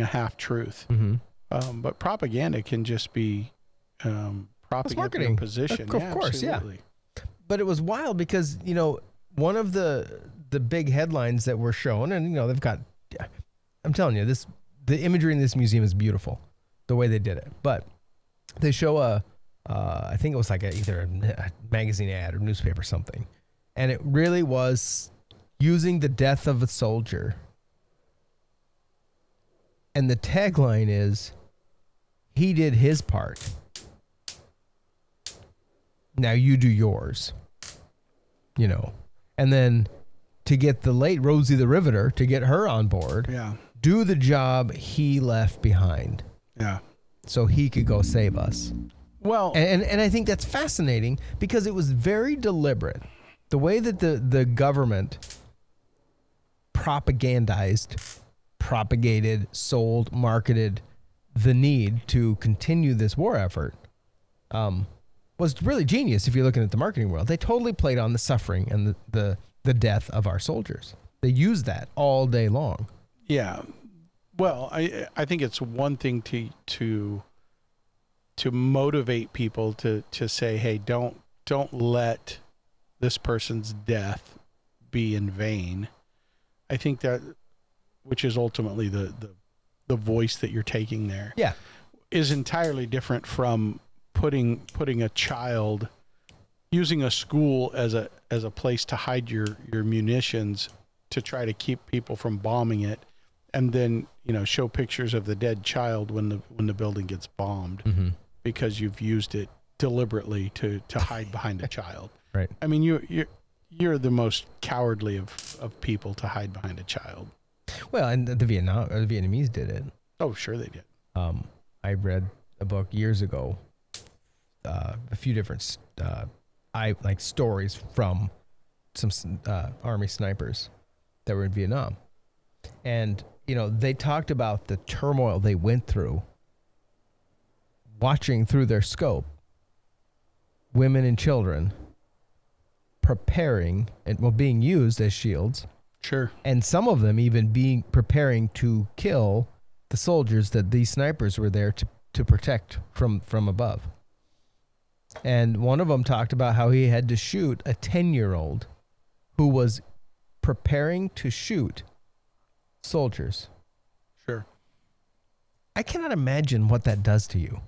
a half truth. Mm-hmm. But propaganda can just be propaganda in a position. Of course, absolutely. yeah. But it was wild because, one of the big headlines that were shown, and they've got, I'm telling you, the imagery in this museum is beautiful, the way they did it. But they show I think it was like either a magazine ad or newspaper or something, and it really was using the death of a soldier. And the tagline is, "He did his part. Now you do yours." And then to get the late Rosie the Riveter, to get her on board, do the job he left behind. Yeah. So he could go save us. Well, and I think that's fascinating because it was very deliberate. The way that the government propagated, sold, marketed the need to continue this war effort was really genius. If you're looking at the marketing world, they totally played on the suffering and the death of our soldiers. They used that all day long. Yeah. Well, I think it's one thing to motivate people to say, hey, don't let this person's death be in vain. I think that, which is ultimately the voice that you're taking there, is entirely different from putting a child, using a school as a place to hide your munitions to try to keep people from bombing it, and then show pictures of the dead child when the building gets bombed, mm-hmm. because you've used it deliberately to hide behind a child. Right. I mean, you're the most cowardly of people to hide behind a child. Well, and the Vietnamese did it. Oh, sure they did. I read a book years ago, a few different stories from some Army snipers that were in Vietnam, and they talked about the turmoil they went through, watching through their scope women and children preparing and being used as shields. Sure. And some of them even preparing to kill the soldiers that these snipers were there to protect from above. And one of them talked about how he had to shoot a 10-year-old who was preparing to shoot soldiers. Sure. I cannot imagine what that does to you,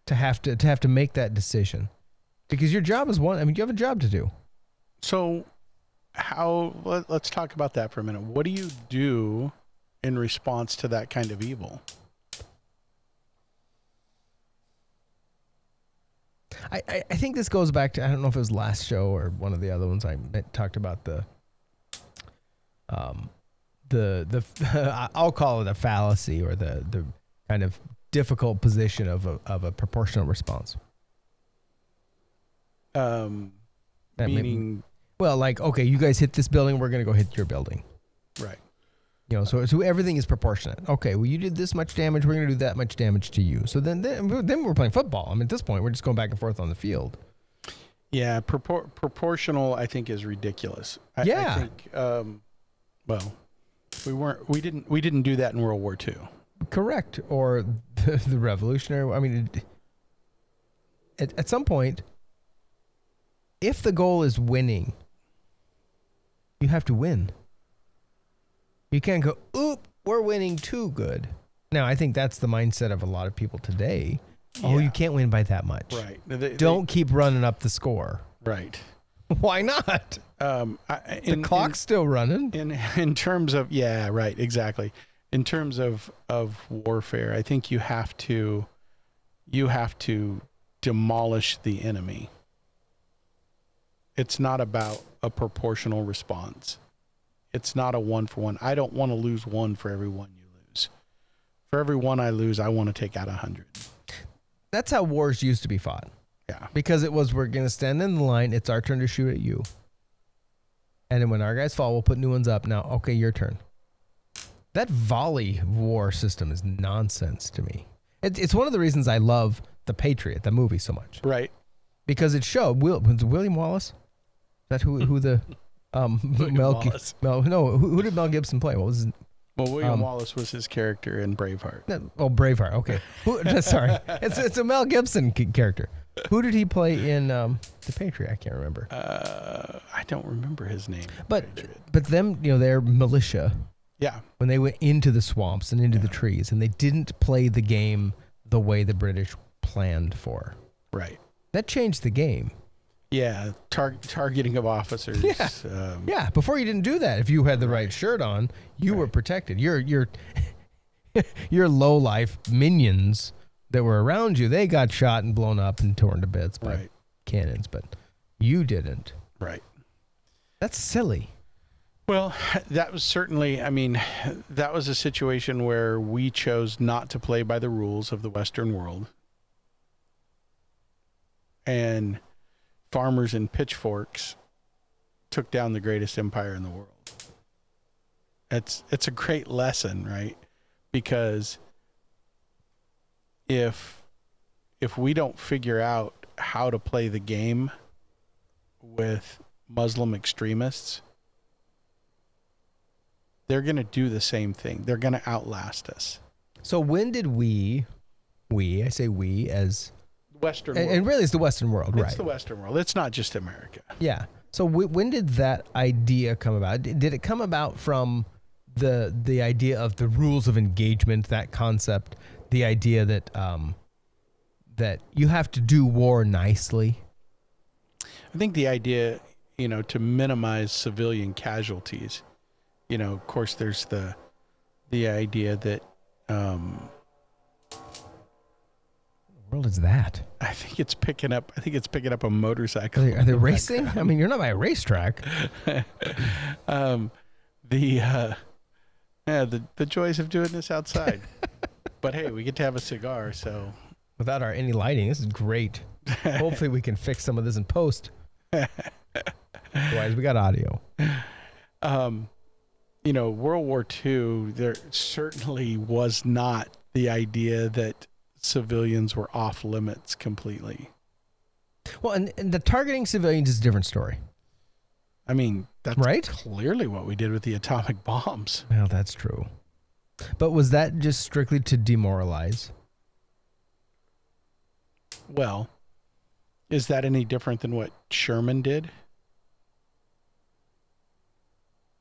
to have to make that decision, because your job is one. I mean, you have a job to do. So let's talk about that for a minute. What do you do in response to that kind of evil? I think this goes back to, I don't know if it was last show or one of the other ones I talked about the I'll call it a fallacy, or the kind of difficult position of a proportional response. Meaning, well, like, okay, you guys hit this building, we're going to go hit your building. Right. So everything is proportionate. Okay, well, you did this much damage, we're going to do that much damage to you. So then we're playing football. I mean, at this point, we're just going back and forth on the field. Yeah, proportional, I think, is ridiculous. I think, well, we didn't do that in World War II. Correct. Or the Revolutionary. I mean, at some point, if the goal is winning, you have to win. You can't go, oop, we're winning too good. Now, I think that's the mindset of a lot of people today. Yeah. Oh, you can't win by that much. Right. Don't keep running up the score. Right. Why not? The clock's still running. In terms of, yeah, right, exactly. In terms of warfare, I think you have to demolish the enemy. It's not about a proportional response. It's not a 1-for-1. I don't want to lose one for every one you lose. For every one I lose, I want to take out 100. That's how wars used to be fought. Yeah. Because it was, we're going to stand in the line. It's our turn to shoot at you. And then when our guys fall, we'll put new ones up. Now, okay, your turn. That volley war system is nonsense to me. It's one of the reasons I love The Patriot, the movie, so much. Right. Because it showed, William Wallace? Is that who the... who did Mel Gibson play? What was his... Well, William Wallace was his character in Braveheart. Braveheart. Okay. Sorry. It's a Mel Gibson character. Who did he play in The Patriot? I can't remember. I don't remember his name. But them, they're militia. Yeah. When they went into the swamps and into the trees, and they didn't play the game the way the British planned for. Right. That changed the game. Yeah. Targeting of officers. Yeah. Before you didn't do that. If you had the right shirt on, you were protected. Your low life minions that were around you, they got shot and blown up and torn to bits by cannons, but you didn't. Right. That's silly. Well, that was certainly, that was a situation where we chose not to play by the rules of the Western world. And farmers and pitchforks took down the greatest empire in the world. It's a great lesson, right? Because if we don't figure out how to play the game with Muslim extremists, they're going to do the same thing. They're going to outlast us. So when did I say we as Western world. And really it's the Western world, right? It's the Western world. It's not just America. Yeah. So when did that idea come about? Did it come about from the idea of the rules of engagement, that concept, the idea that that you have to do war nicely? I think the idea, to minimize civilian casualties. Of course, there's the idea that what world is that? I think it's picking up a motorcycle. Are they racing? You're not by a racetrack. The joys of doing this outside. But hey, we get to have a cigar, so without any lighting, this is great. Hopefully we can fix some of this in post. Otherwise, we got audio. World War II, there certainly was not the idea that civilians were off limits completely. Well, and the targeting civilians is a different story. That's right? Clearly what we did with the atomic bombs. Well, that's true. But was that just strictly to demoralize? Well, is that any different than what Sherman did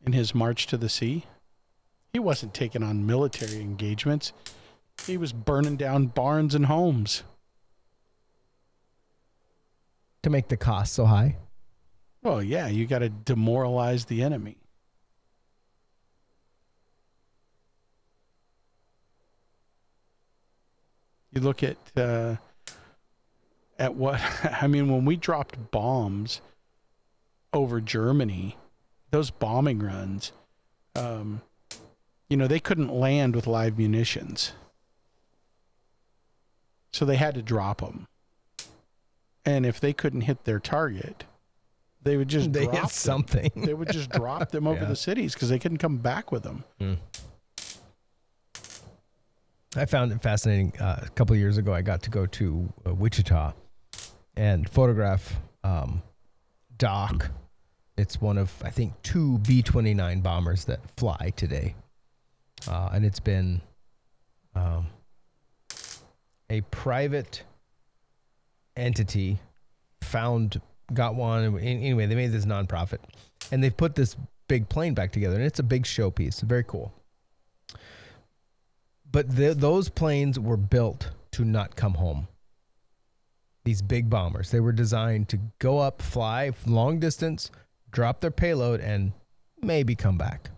in his march to the sea? He wasn't taking on military engagements. He was burning down barns and homes. To make the cost so high? Well, yeah, you got to demoralize the enemy. You look at what, when we dropped bombs over Germany, those bombing runs, they couldn't land with live munitions. So they had to drop them. And if they couldn't hit their target, they would just drop them. Something. They would just drop them over the cities because they couldn't come back with them. Mm. I found it fascinating. A couple of years ago, I got to go to Wichita and photograph Doc. It's one of, I think, 2 B-29 bombers that fly today. And it's been a private entity got one. Anyway, they made this nonprofit. And they've put this big plane back together. And it's a big showpiece. Very cool. But those planes were built to not come home. These big bombers. They were designed to go up, fly long distance, drop their payload, and maybe come back.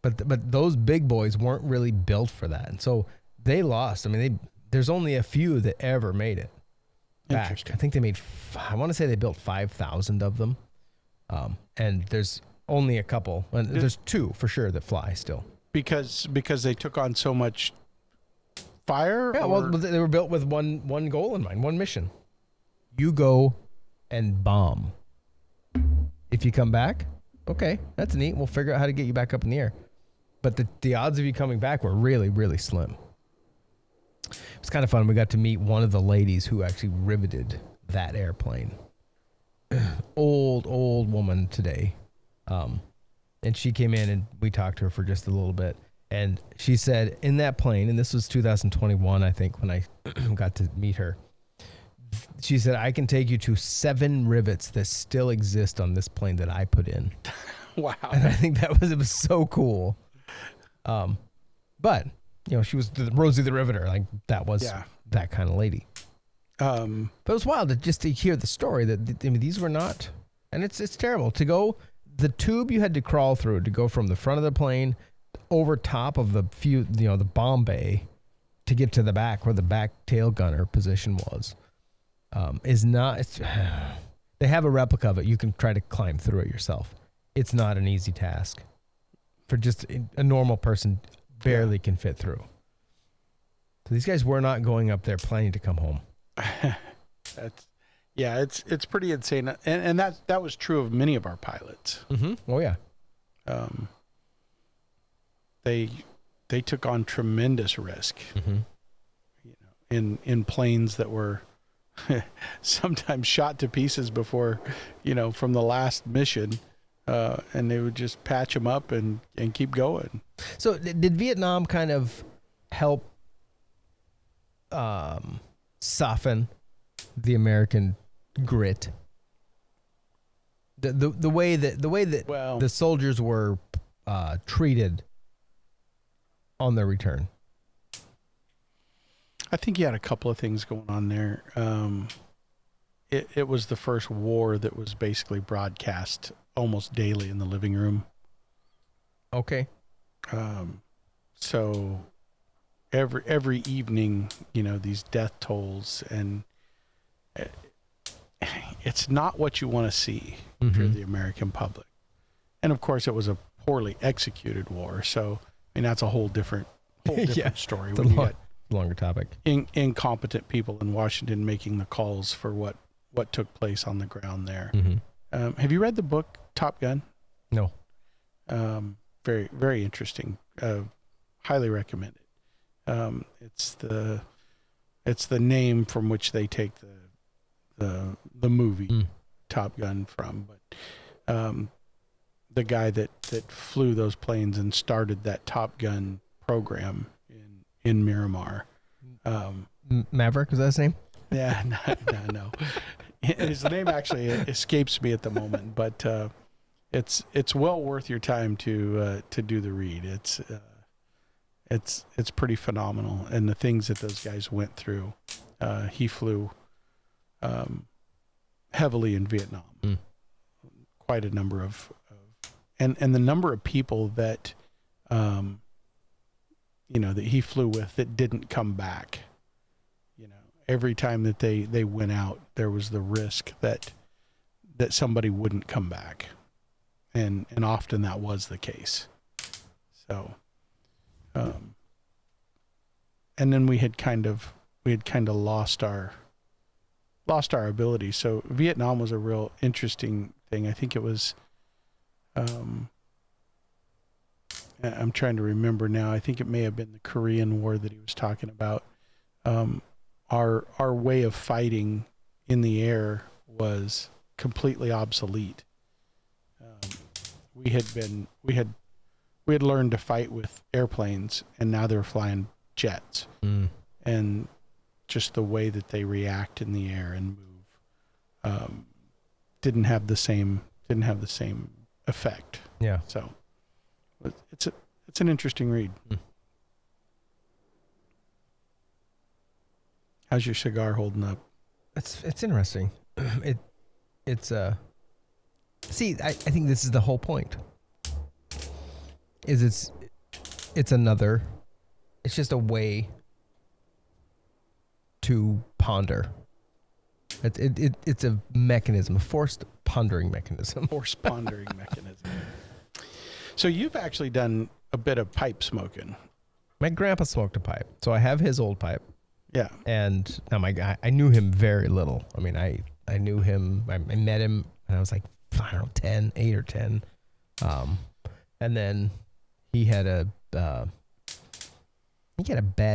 But those big boys weren't really built for that. And so they lost. There's only a few that ever made it. back. Interesting. I think they made, I want to say they built 5,000 of them. And there's only a couple. And there's two for sure that fly still. Because they took on so much fire? Yeah, well, they were built with one goal in mind, one mission. You go and bomb. If you come back, okay, that's neat. We'll figure out how to get you back up in the air. But the odds of you coming back were really, really slim. It was kind of fun. We got to meet one of the ladies who actually riveted that airplane. Old woman today. And she came in and we talked to her for just a little bit. And she said in that plane, and this was 2021, I think, when I got to meet her. She said, I can take you to 7 rivets that still exist on this plane that I put in. Wow. And I think it was so cool. But, she was the Rosie the Riveter. Like, that was that kind of lady. But it was wild to hear the story that these were not, and it's terrible to go, the tube you had to crawl through to go from the front of the plane over top of the the bomb bay to get to the back where the back tail gunner position was, is not, they have a replica of it. You can try to climb through it yourself. It's not an easy task for just a normal person barely can fit through. So these guys were not going up there planning to come home. It's pretty insane, and that was true of many of our pilots. Mm-hmm. Oh yeah. They took on tremendous risk, in planes that were sometimes shot to pieces before, from the last mission, and they would just patch them up and keep going. So did Vietnam kind of help soften the American grit? The way that the soldiers were treated on their return. I think you had a couple of things going on there. It was the first war that was basically broadcast almost daily in the living room. Okay. So every evening, these death tolls, and it's not what you want to see if you're the American public. And of course, it was a poorly executed war. So, that's a whole different story. It's a longer topic. Incompetent people in Washington making the calls for what took place on the ground there. Mm-hmm. Have you read the book Top Gun? No. Very, very interesting. Highly recommend it. It's the name from which they take the movie Top Gun from, but the guy that flew those planes and started that Top Gun program in Miramar. Maverick, is that his name? Yeah, no. His name actually escapes me at the moment, but it's well worth your time to do the read. It's pretty phenomenal, and the things that those guys went through. He flew heavily in Vietnam, quite a number of and the number of people that that he flew with that didn't come back. Every time that they went out, there was the risk that somebody wouldn't come back, and often that was the case. So, and then we had kind of lost our ability. So Vietnam was a real interesting thing. I think it was. I'm trying to remember now. I think it may have been the Korean War that he was talking about. Our way of fighting in the air was completely obsolete. We had learned to fight with airplanes, and now they're flying jets. And just the way that they react in the air and move didn't have the same effect. Yeah. So it's an interesting read. How's your cigar holding up? It's interesting. See, I think this is the whole point. It's just a way to ponder It's a mechanism, a forced pondering mechanism. Forced pondering mechanism. So you've actually done a bit of pipe smoking. My grandpa smoked a pipe, so I have his old pipe. Yeah. And now I knew him very little. I mean, I knew him. I met him when I was like, I don't know, 8 or 10. And then he had a bad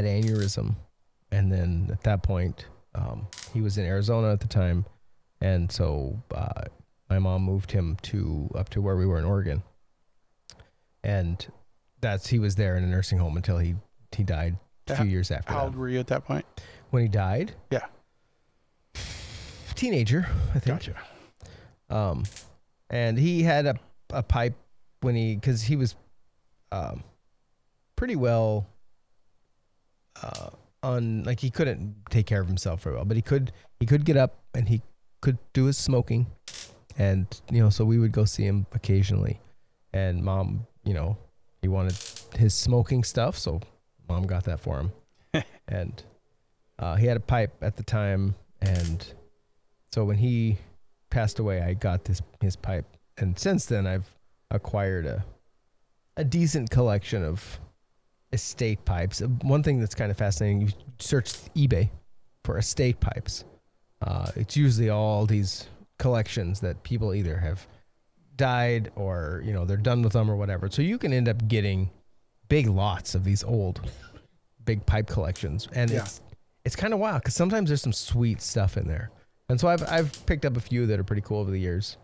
aneurysm. And then at that point, he was in Arizona at the time. And so my mom moved him up to where we were in Oregon. And he was there in a nursing home until he died a few years after that. How old were you at that point? When he died? Yeah. Teenager, I think. Gotcha. And he had a pipe because he was pretty well like he couldn't take care of himself very well, but he could get up and he could do his smoking. And, so we would go see him occasionally. And Mom, he wanted his smoking stuff, so Mom got that for him. And he had a pipe at the time, and so when he passed away, I got his pipe. And since then, I've acquired a decent collection of estate pipes. One thing that's kind of fascinating, you search eBay for estate pipes. It's usually all these collections that people either have died or they're done with them or whatever, so you can end up getting big lots of these old big pipe collections. And it's kind of wild because sometimes there's some sweet stuff in there. And so I've picked up a few that are pretty cool over the years.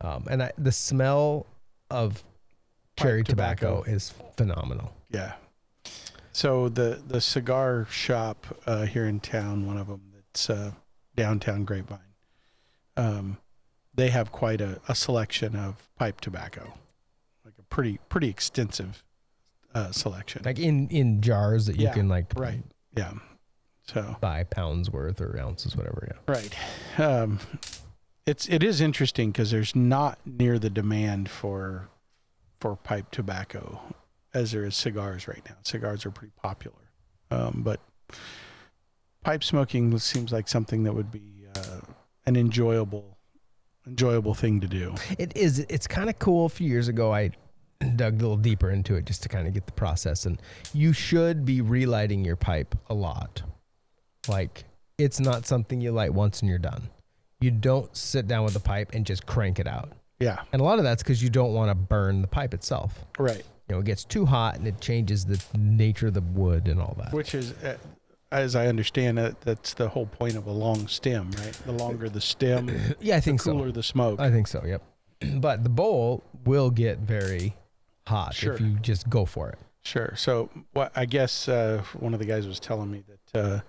And the smell of cherry tobacco is phenomenal. Yeah. So the cigar shop here in town, one of them that's downtown Grapevine, they have quite a selection of pipe tobacco, like a pretty extensive selection. Like in jars that you can right. Yeah. So buy pounds worth or ounces, whatever. Yeah. Right. It is interesting because there's not near the demand for pipe tobacco as there is cigars right now. Cigars are pretty popular, but pipe smoking seems like something that would be an enjoyable thing to do. It is. It's kind of cool. A few years ago, I dug a little deeper into it just to kind of get the process. And you should be relighting your pipe a lot. Like, it's not something you light once and you're done. You don't sit down with the pipe and just crank it out. Yeah. And a lot of that's because you don't want to burn the pipe itself. Right. It gets too hot and it changes the nature of the wood and all that. Which is, as I understand it, that's the whole point of a long stem, right? The longer the stem, yeah, I think the cooler the smoke. I think so, yep. But the bowl will get very hot if you just go for it. Sure. So I guess one of the guys was telling me that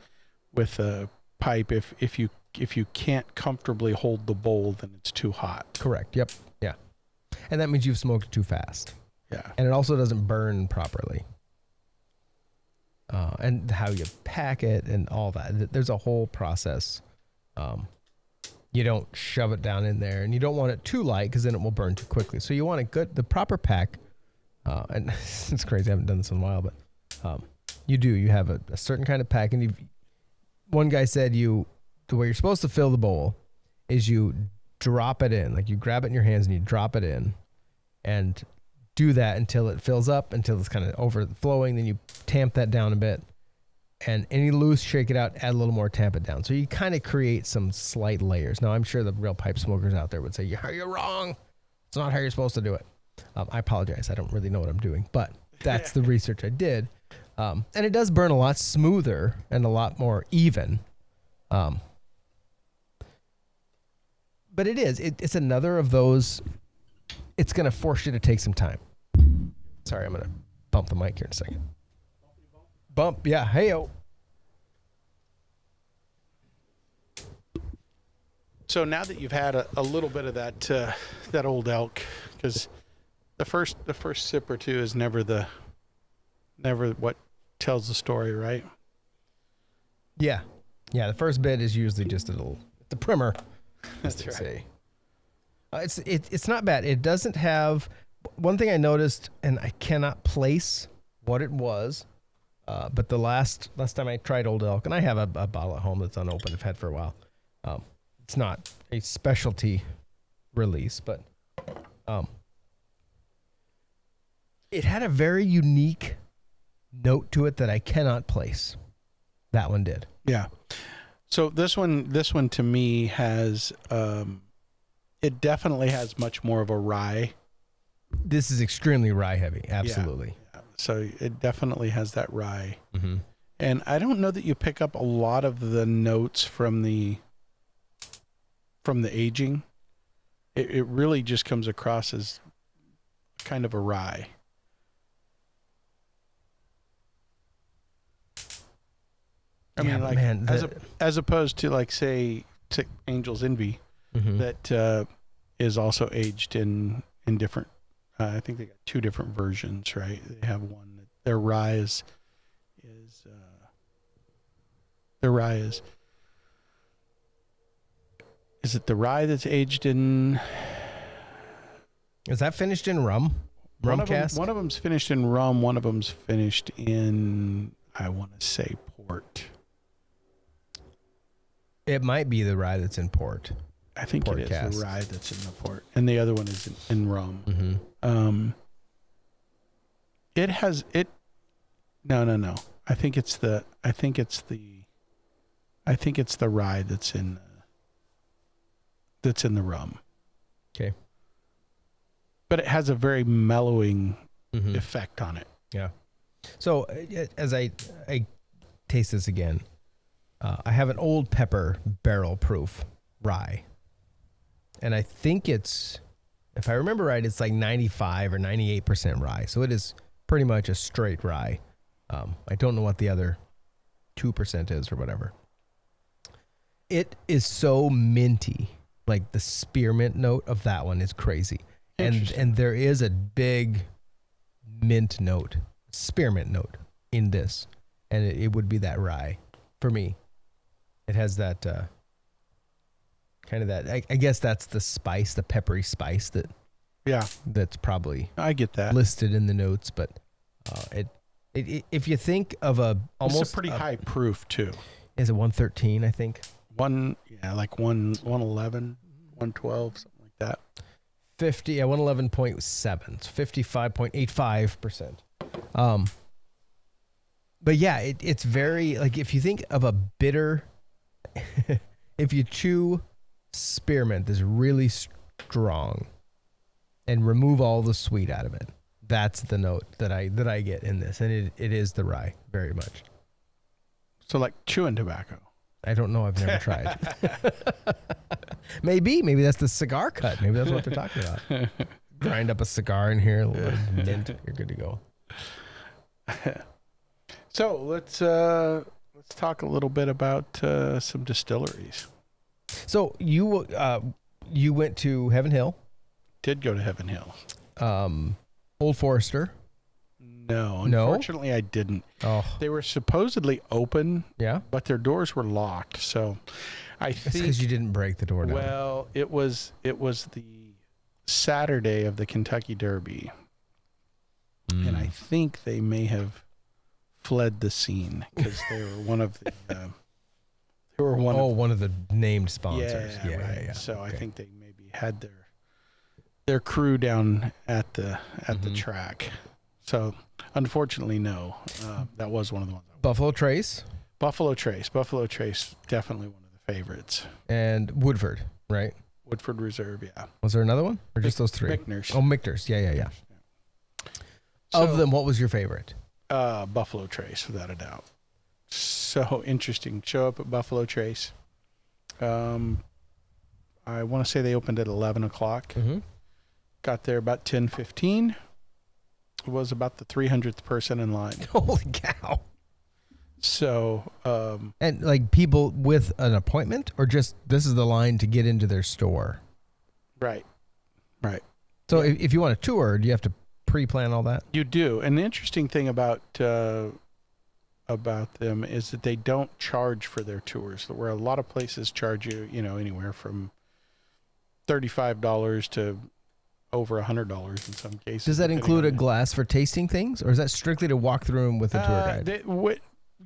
with a pipe, if you can't comfortably hold the bowl, then it's too hot. Correct. Yep. Yeah. And that means you've smoked too fast. Yeah. And it also doesn't burn properly. And how you pack it and all that. There's a whole process. You don't shove it down in there, and you don't want it too light because then it will burn too quickly. So you want the proper pack. And it's crazy. I haven't done this in a while, but you have a certain kind of pack. And one guy said the way you're supposed to fill the bowl is you drop it in. Like you grab it in your hands and you drop it in and do that until it fills up, until it's kind of overflowing. Then you tamp that down a bit, and any loose, shake it out, add a little more, tamp it down. So you kind of create some slight layers. Now, I'm sure the real pipe smokers out there would say, you're wrong. It's not how you're supposed to do it. I apologize. I don't really know what I'm doing, but that's the research I did. And it does burn a lot smoother and a lot more even. But it's another of those, it's going to force you to take some time. Sorry, I'm going to bump the mic here in a second. Bump, yeah, hey-o. So now that you've had a little bit of that old elk, because the first sip or two is never what tells the story, right? Yeah, the first bit is usually just the primer. That's right. Say. It's not bad. It doesn't have. One thing I noticed, and I cannot place what it was, but the last time I tried Old Elk, and I have a bottle at home that's unopened, I've had for a while. it's not a specialty release, but it had a very unique note to it that I cannot place. That one did. Yeah. So this one to me has, it definitely has much more of a rye. This is extremely rye heavy. Absolutely. Yeah. So it definitely has that rye. Mm-hmm. And I don't know that you pick up a lot of the notes from the aging. It really just comes across as kind of a rye. I mean, like, man, as opposed to, like, say, Angel's Envy, that is also aged in different. I think they got two different versions, right? They have one that their rye is it the rye that's aged in? Is that finished in rum? Rum cask? One of them's finished in rum. One of them's finished in, I want to say, port. It might be the rye that's in port. I think port it is cask. the rye that's in the port, and the other one is in rum. Mm-hmm. It has it. No. I think it's the rye that's in the rum. Okay. But it has a very mellowing effect on it. Yeah. So as I taste this again, I have an Old Pepper barrel proof rye. And I think it's, if I remember right, it's like 95 or 98% rye. So it is pretty much a straight rye. I don't know what the other 2% is or whatever. It is so minty. Like the spearmint note of that one is crazy. And there is a big mint note, spearmint note in this. And it would be that rye for me. It has that kind of that, I guess that's the spice, the peppery spice that's probably I get that listed in the notes, but if you think of almost it's a pretty high proof too. Is it 113, I think? Like 111, 112, something like that. 111.7, 55.85%. But yeah, it's very, like, if you think of a bitter, if you chew spearmint that's really strong and remove all the sweet out of it, that's the note that I get in this, and it is the rye very much. So like chewing tobacco. I don't know. I've never tried. Maybe that's the cigar cut. Maybe that's what they're talking about. Grind up a cigar in here, a little bit of mint. You're good to go. So let's talk a little bit about some distilleries. So you went to Heaven Hill. Did go to Heaven Hill. Old Forester. No, unfortunately I didn't. Oh. They were supposedly open, but their doors were locked. So I think because you didn't break the door down. Well, it was the Saturday of the Kentucky Derby, and I think they may have fled the scene because they were one of the. One of the named sponsors. Yeah. So okay. I think they maybe had their crew down at the track. So unfortunately, no. That was one of the ones. Buffalo Trace, definitely one of the favorites. And Woodford, right? Woodford Reserve, yeah. Was there another one, or just those three? Michner's. Oh, Michner's, yeah. So, of them, what was your favorite? Buffalo Trace, without a doubt. So interesting. Show up at Buffalo Trace. I want to say they opened at 11 o'clock. Mm-hmm. Got there about 10:15. Was about the 300th person in line. Holy cow. So, and like people with an appointment, or just this is the line to get into their store? Right. So if you want a tour, do you have to pre-plan all that? You do. And the interesting thing about them is that they don't charge for their tours, where a lot of places charge you, anywhere from $35 to over $100 in some cases. Does that include a glass for tasting things, or is that strictly to walk the room with a tour guide?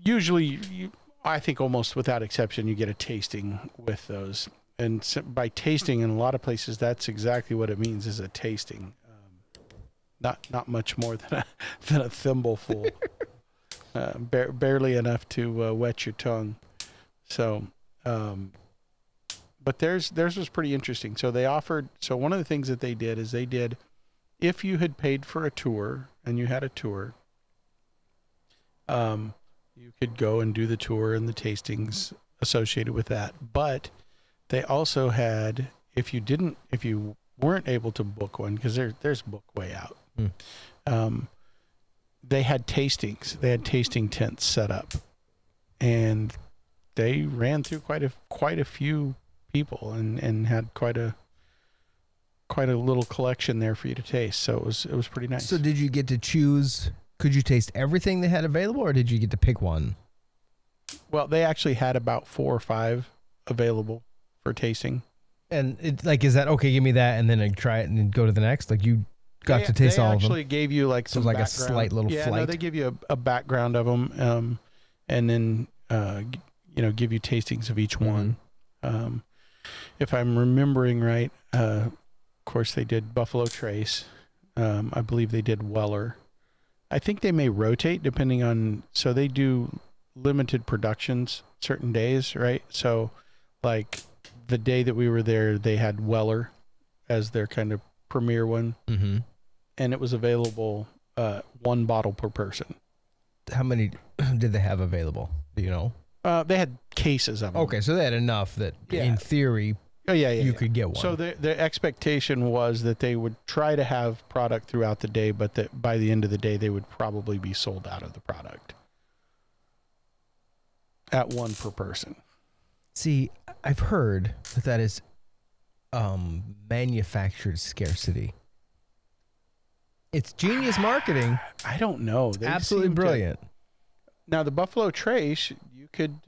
Usually, I think almost without exception, you get a tasting with those. by tasting in a lot of places, that's exactly what it means, is a tasting. Not much more than a thimbleful, barely enough to wet your tongue. So, but theirs was pretty interesting. So they offered. So one of the things that they did is if you had paid for a tour and you had a tour, you could go and do the tour and the tastings associated with that. But they also had, if you weren't able to book one, because there's book way out. They had tastings. They had tasting tents set up, and they ran through quite a few people and had quite a little collection there for you to taste. So it was pretty nice. So did you get to choose? Could you taste everything they had available, or did you get to pick one? Well, they actually had about 4 or 5 available for tasting. And it, like, is that okay? Give me that, and then I try it and then go to the next. Like you got to taste all of them. They actually gave you like some like background. a slight little flight. flight. No, they give you a background of them, and then give you tastings of each one. If I'm remembering right, of course they did Buffalo Trace. I believe they did Weller. I think they may rotate depending on. So they do limited productions certain days, right? So, like the day that we were there, they had Weller as their kind of premier one. And it was available 1 bottle per person. How many did they have available? Do you know? They had cases of them. Okay, so they had enough that in theory you could get one. So the expectation was that they would try to have product throughout the day, but that by the end of the day they would probably be sold out of the product at 1 per person. See, I've heard that is manufactured scarcity. It's genius marketing. I don't know. It's absolutely brilliant. Now the Buffalo Trace, you could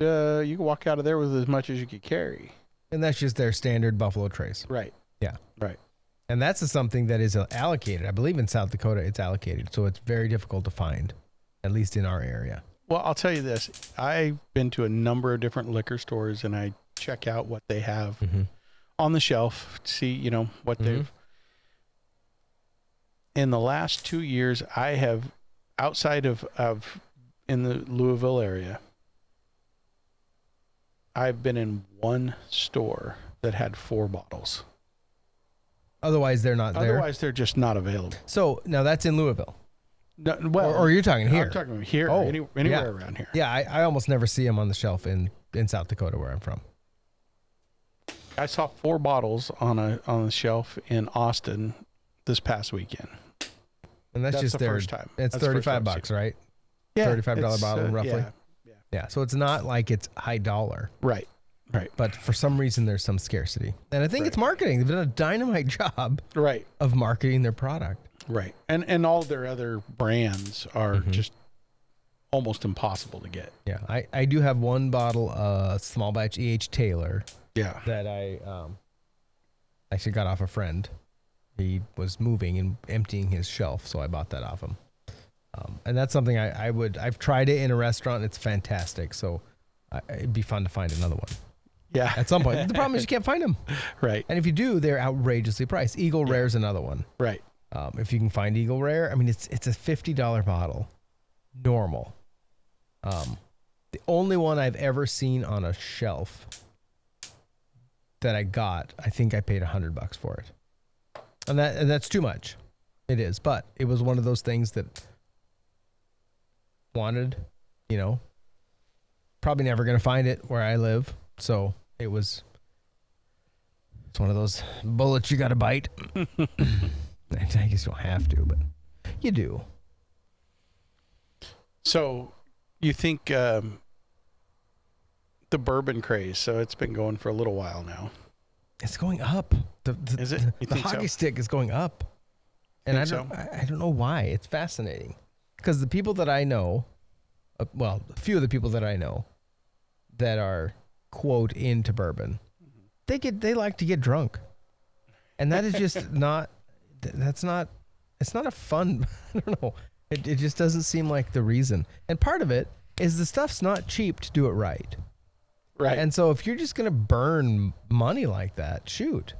walk out of there with as much as you could carry. And that's just their standard Buffalo Trace. Right. Yeah. Right. And that's something that is allocated. I believe in South Dakota it's allocated, so it's very difficult to find, at least in our area. Well, I'll tell you this. I've been to a number of different liquor stores, and I check out what they have on the shelf, see, what they've... In the last 2 years, I have, outside of in the Louisville area, I've been in 1 store that had 4 bottles. Otherwise, they're not there? Otherwise, they're just not available. So, now that's in Louisville? No, well, or you're talking here? I'm talking here, anywhere around here. Yeah, I almost never see them on the shelf in South Dakota where I'm from. I saw 4 bottles on a shelf in Austin this past weekend. And that's just the first time. It's $35, right? Yeah, $35 bottle, roughly. Yeah. So it's not like it's high dollar. Right. But for some reason, there's some scarcity. And I think it's marketing. They've done a dynamite job of marketing their product. Right. And all their other brands are just almost impossible to get. Yeah. I do have 1 bottle, small batch E.H. Taylor. Yeah. That I actually got off a friend. He was moving and emptying his shelf, so I bought that off him. And that's something I've tried it in a restaurant. It's fantastic. So it'd be fun to find another one. Yeah. At some point. The problem is you can't find them. Right. And if you do, they're outrageously priced. Eagle Rare is another one. Right. If you can find Eagle Rare, I mean, it's a $50 bottle, normal. The only one I've ever seen on a shelf that I got, I think I paid $100 for it. And that's too much. It is, but it was one of those things that wanted, probably never going to find it where I live. So it's one of those bullets you got to bite. I guess you don't have to, but you do. So you think the bourbon craze, so it's been going for a little while now. It's going up. Is it? The hockey stick is going up. And I don't know why. It's fascinating. Because the people that I know, a few of the people that I know that are, quote, into bourbon, they like to get drunk. And that is just it's not a fun, I don't know. It just doesn't seem like the reason. And part of it is the stuff's not cheap to do it right. Right. And so if you're just going to burn money like that, shoot.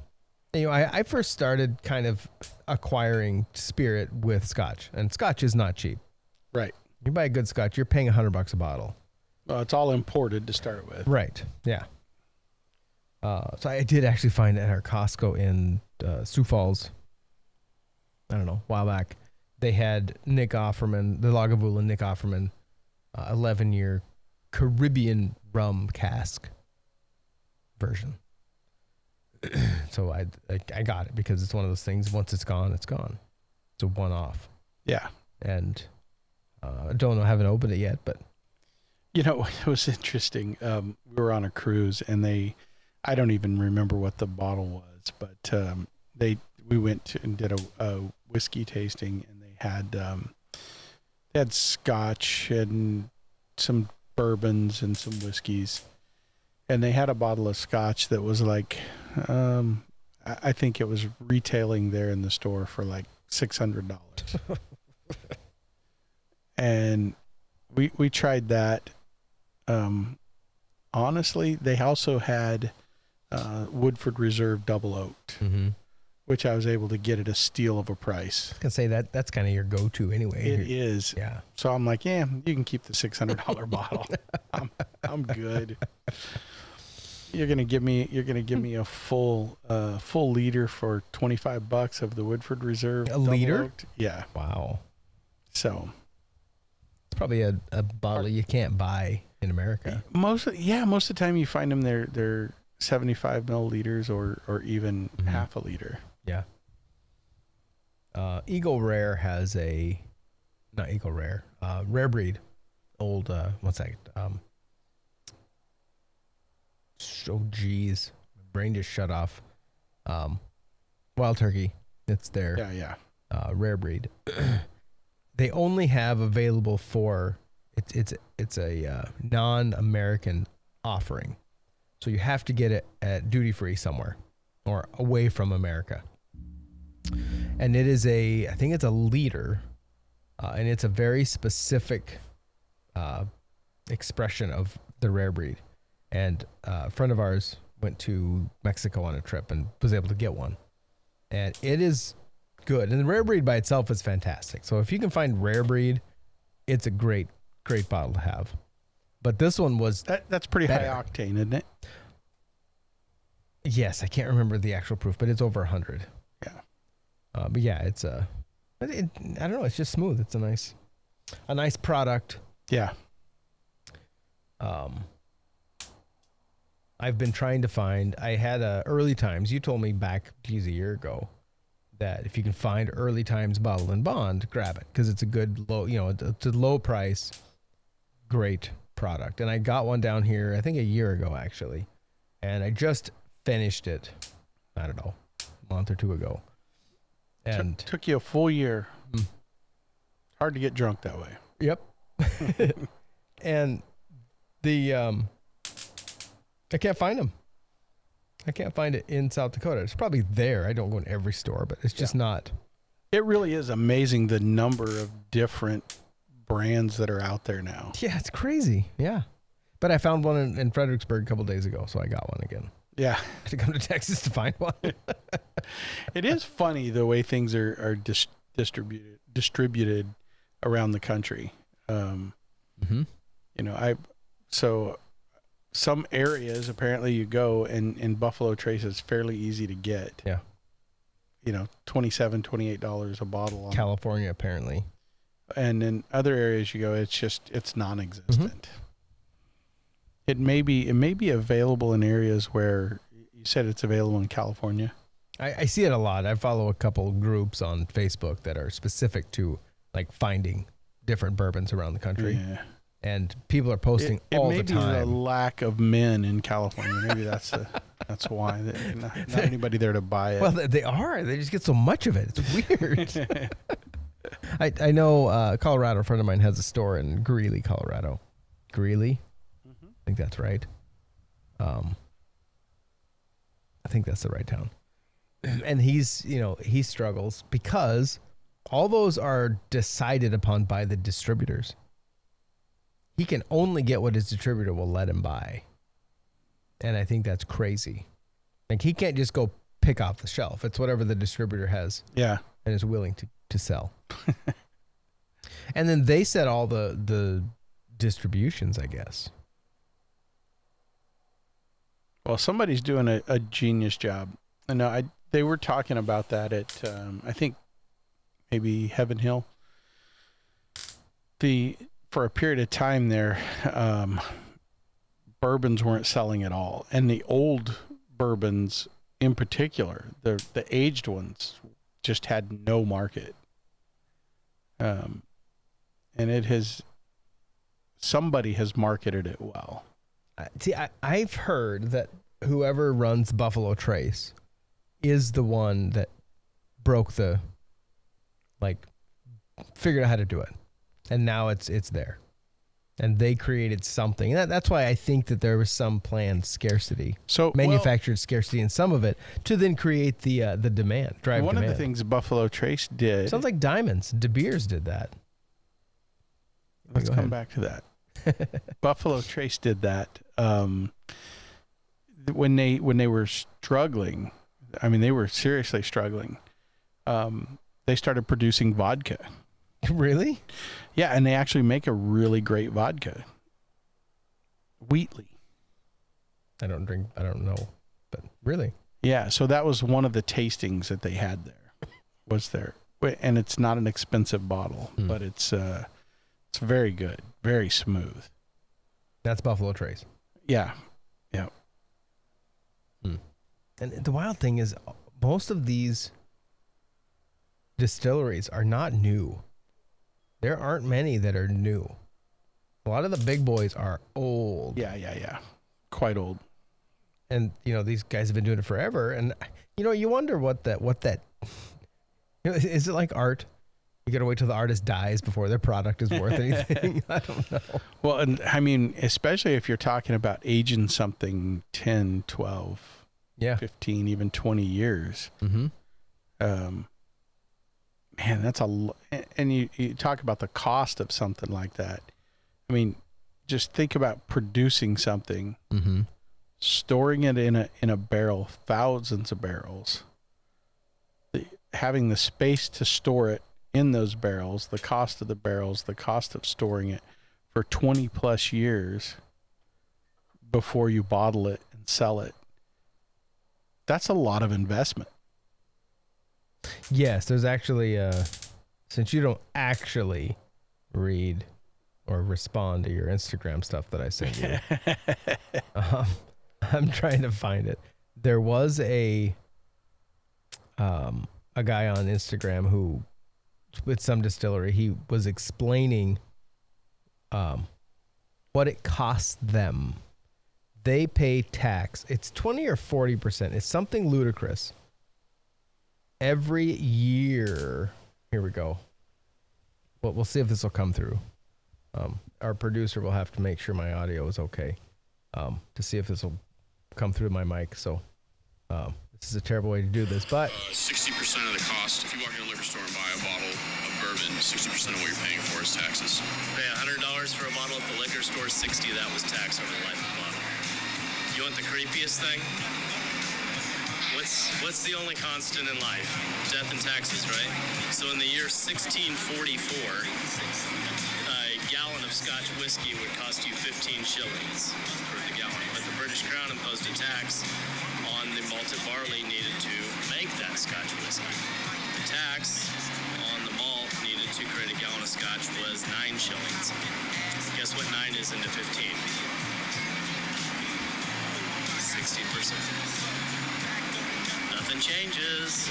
I first started kind of acquiring spirit with Scotch, and Scotch is not cheap. Right. You buy a good Scotch, you're paying $100 a bottle. Well, it's all imported to start with. Right. Yeah. So I did actually find at our Costco in Sioux Falls, I don't know, a while back, they had Nick Offerman, the Lagavulin Nick Offerman, 11-year Caribbean rum cask version. So I got it because it's one of those things, once it's gone, it's gone. It's a one-off. Yeah. And I don't know, I haven't opened it yet, but. It was interesting. We were on a cruise and I don't even remember what the bottle was, but we went and did a whiskey tasting, and they had Scotch and some bourbons and some whiskeys, and they had a bottle of Scotch that was like, I think it was retailing there in the store for like $600. And we tried that. Honestly, they also had Woodford Reserve Double Oaked, which I was able to get at a steal of a price. I can say that's kind of your go-to anyway. It is. Yeah. So I'm like, yeah, you can keep the $600 bottle. I'm good. You're gonna give me a full liter for $25 of the Woodford Reserve. A liter? Oaked. Yeah. Wow. So it's probably a bottle you can't buy in America. Most of the time you find them they're 75 milliliters or even half a liter. Yeah. Eagle Rare has not Eagle Rare, Rare Breed, old, what's that? Oh geez, my brain just shut off. Wild Turkey, it's their Rare Breed. They only have available for it's a non-American offering, so you have to get it at duty free somewhere or away from America. And it is I think it's a liter, and it's a very specific expression of the Rare Breed. And a friend of ours went to Mexico on a trip and was able to get one, and it is good. And the Rare Breed by itself is fantastic. So if you can find Rare Breed, it's a great bottle to have. But this one was that's pretty better. high octane, isn't it? Yes, I can't remember the actual proof, but it's over 100. Yeah. But yeah, it's I don't know, it's just smooth. It's a nice product. Yeah. I've been trying to find. I had Early Times. You told me back, a year ago, that if you can find Early Times bottle and bond, grab it because it's a good low. It's a low price, great product. And I got one down here, I think a year ago actually, and I just finished it. I don't know, a month or two ago. And took you a full year. Hard to get drunk that way. Yep. And the I can't find them. I can't find it in South Dakota. It's probably there. I don't go in every store, but it's just not. It really is amazing the number of different brands that are out there now. Yeah, it's crazy. Yeah. But I found one in Fredericksburg a couple days ago, so I got one again. Yeah. I had to come to Texas to find one. It is funny the way things are distributed around the country. So some areas apparently you go and Buffalo Trace is fairly easy to get. Yeah. $27, $28 a bottle. California apparently. And in other areas you go, it's non-existent. It may be available in areas where you said it's available in California. I see it a lot. I follow a couple groups on Facebook that are specific to like finding different bourbons around the country. Yeah. And people are posting all the time. It may be the lack of men in California. Maybe that's why. Not anybody there to buy it. Well, they are. They just get so much of it. It's weird. I know Colorado, a friend of mine has a store in Greeley, Colorado. Greeley? I think that's right. I think that's the right town. And he struggles because all those are decided upon by the distributors. He can only get what his distributor will let him buy. And I think that's crazy. Like, he can't just go pick off the shelf. It's whatever the distributor has. Yeah. And is willing to sell. And then they set all the distributions, I guess. Well, somebody's doing a genius job. I know they were talking about that at, I think, maybe Heaven Hill. For a period of time there, bourbons weren't selling at all. And the old bourbons in particular, the aged ones, just had no market. And somebody has marketed it well. See, I've heard that whoever runs Buffalo Trace is the one that figured out how to do it. And now it's there. And they created something. And that's why I think that there was some planned scarcity. So manufactured scarcity in some of it to then create the demand, drive one demand. Of the things Buffalo Trace did. Sounds like Diamonds. De Beers did that. Let's come back to that. Buffalo Trace did that when they were struggling. I mean, they were seriously struggling. They started producing vodka. Really? Yeah, and they actually make a really great vodka. Wheatley. I don't know, but really? Yeah, so that was one of the tastings that they had there. And it's not an expensive bottle, but it's very good, very smooth. That's Buffalo Trace. Yeah. Yeah. And the wild thing is, most of these distilleries are not new. There aren't many that are new. A lot of the big boys are old. Yeah. Quite old. And, these guys have been doing it forever. And, you wonder what that, is it like art? You got to wait till the artist dies before their product is worth anything. I don't know. Well, and I mean, especially if you're talking about aging something 10, 12, 15, even 20 years. Mm-hmm. Man, that's and you talk about the cost of something like that. I mean, just think about producing something, storing it in a barrel, thousands of barrels, having the space to store it in those barrels, the cost of the barrels, the cost of storing it for 20 plus years before you bottle it and sell it. That's a lot of investment. Yes, there's actually, since you don't actually read or respond to your Instagram stuff that I sent you, I'm trying to find it. There was a guy on Instagram who, with some distillery, he was explaining what it costs them. They pay tax. It's 20 or 40%. It's something ludicrous. Every year, here we go. Well, we'll see if this will come through. Our producer will have to make sure my audio is okay to see if this will come through my mic. So this is a terrible way to do this, but 60% of the cost. If you walk in a liquor store and buy a bottle of bourbon, 60% of what you're paying for is taxes. Pay $100 for a bottle at the liquor store, 60 of that was tax over the life of the bottle. You want the creepiest thing? What's the only constant in life? Death and taxes, right? So in the year 1644, a gallon of Scotch whiskey would cost you 15 shillings for the gallon. But the British Crown imposed a tax on the malted barley needed to make that Scotch whiskey. The tax on the malt needed to create a gallon of Scotch was 9 shillings. Guess what 9 is into 15? 60%. Nothing changes.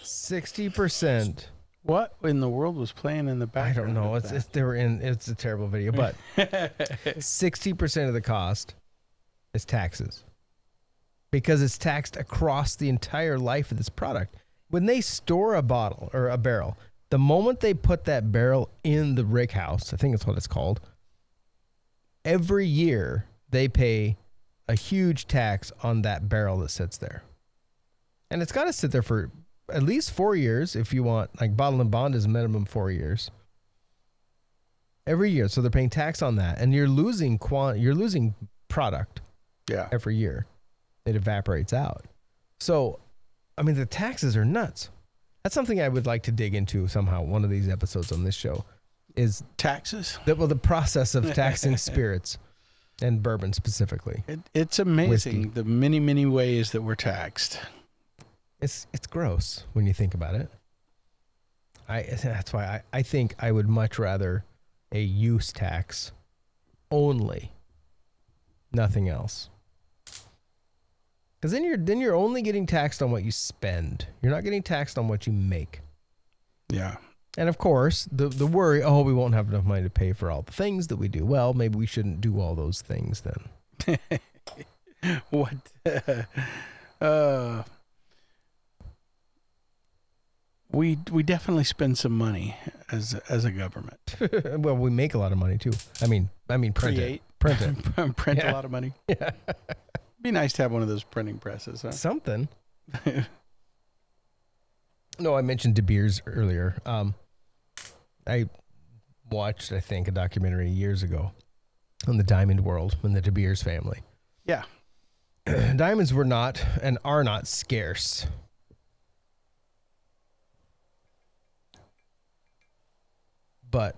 60%. What in the world was playing in the background? I don't know. It's a terrible video, but 60% of the cost is taxes. Because it's taxed across the entire life of this product. When they store a bottle or a barrel, the moment they put that barrel in the rick house, I think that's what it's called, every year they pay a huge tax on that barrel that sits there. And it's got to sit there for at least 4 years if you want, like bottle and bond is minimum 4 years. Every year. So they're paying tax on that. And you're losing product. Yeah. every year. It evaporates out. So, I mean, the taxes are nuts. That's something I would like to dig into somehow. One of these episodes on this show is taxes. The process of taxing spirits and bourbon specifically. It's amazing Whiskey. the many ways that we're taxed. It's gross when you think about it. That's why I think I would much rather a use tax only, nothing else. Because then you're only getting taxed on what you spend. You're not getting taxed on what you make. Yeah. And of course, the worry, we won't have enough money to pay for all the things that we do. Well, maybe we shouldn't do all those things then. What? We definitely spend some money as a government. Well, we make a lot of money too. I mean, print it. Print Yeah. a lot of money. Yeah. Be nice to have one of those printing presses, huh? Something. No, I mentioned De Beers earlier. I watched, I think, a documentary years ago on the diamond world and the De Beers family. Yeah. Diamonds were not and are not scarce. But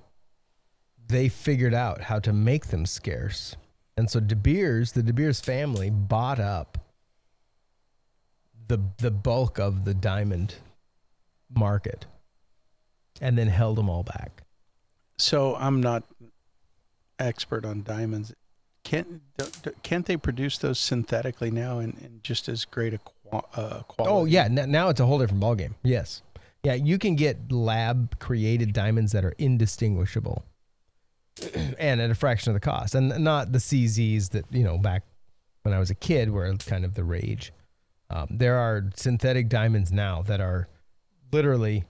they figured out how to make them scarce. And so the De Beers family bought up the bulk of the diamond market and then held them all back. So I'm not expert on diamonds. Can't they produce those synthetically now in just as great a quality? Oh, yeah. Now it's a whole different ballgame. Yes. Yeah, you can get lab-created diamonds that are indistinguishable and at a fraction of the cost. And not the CZs that, back when I was a kid were kind of the rage. There are synthetic diamonds now that are literally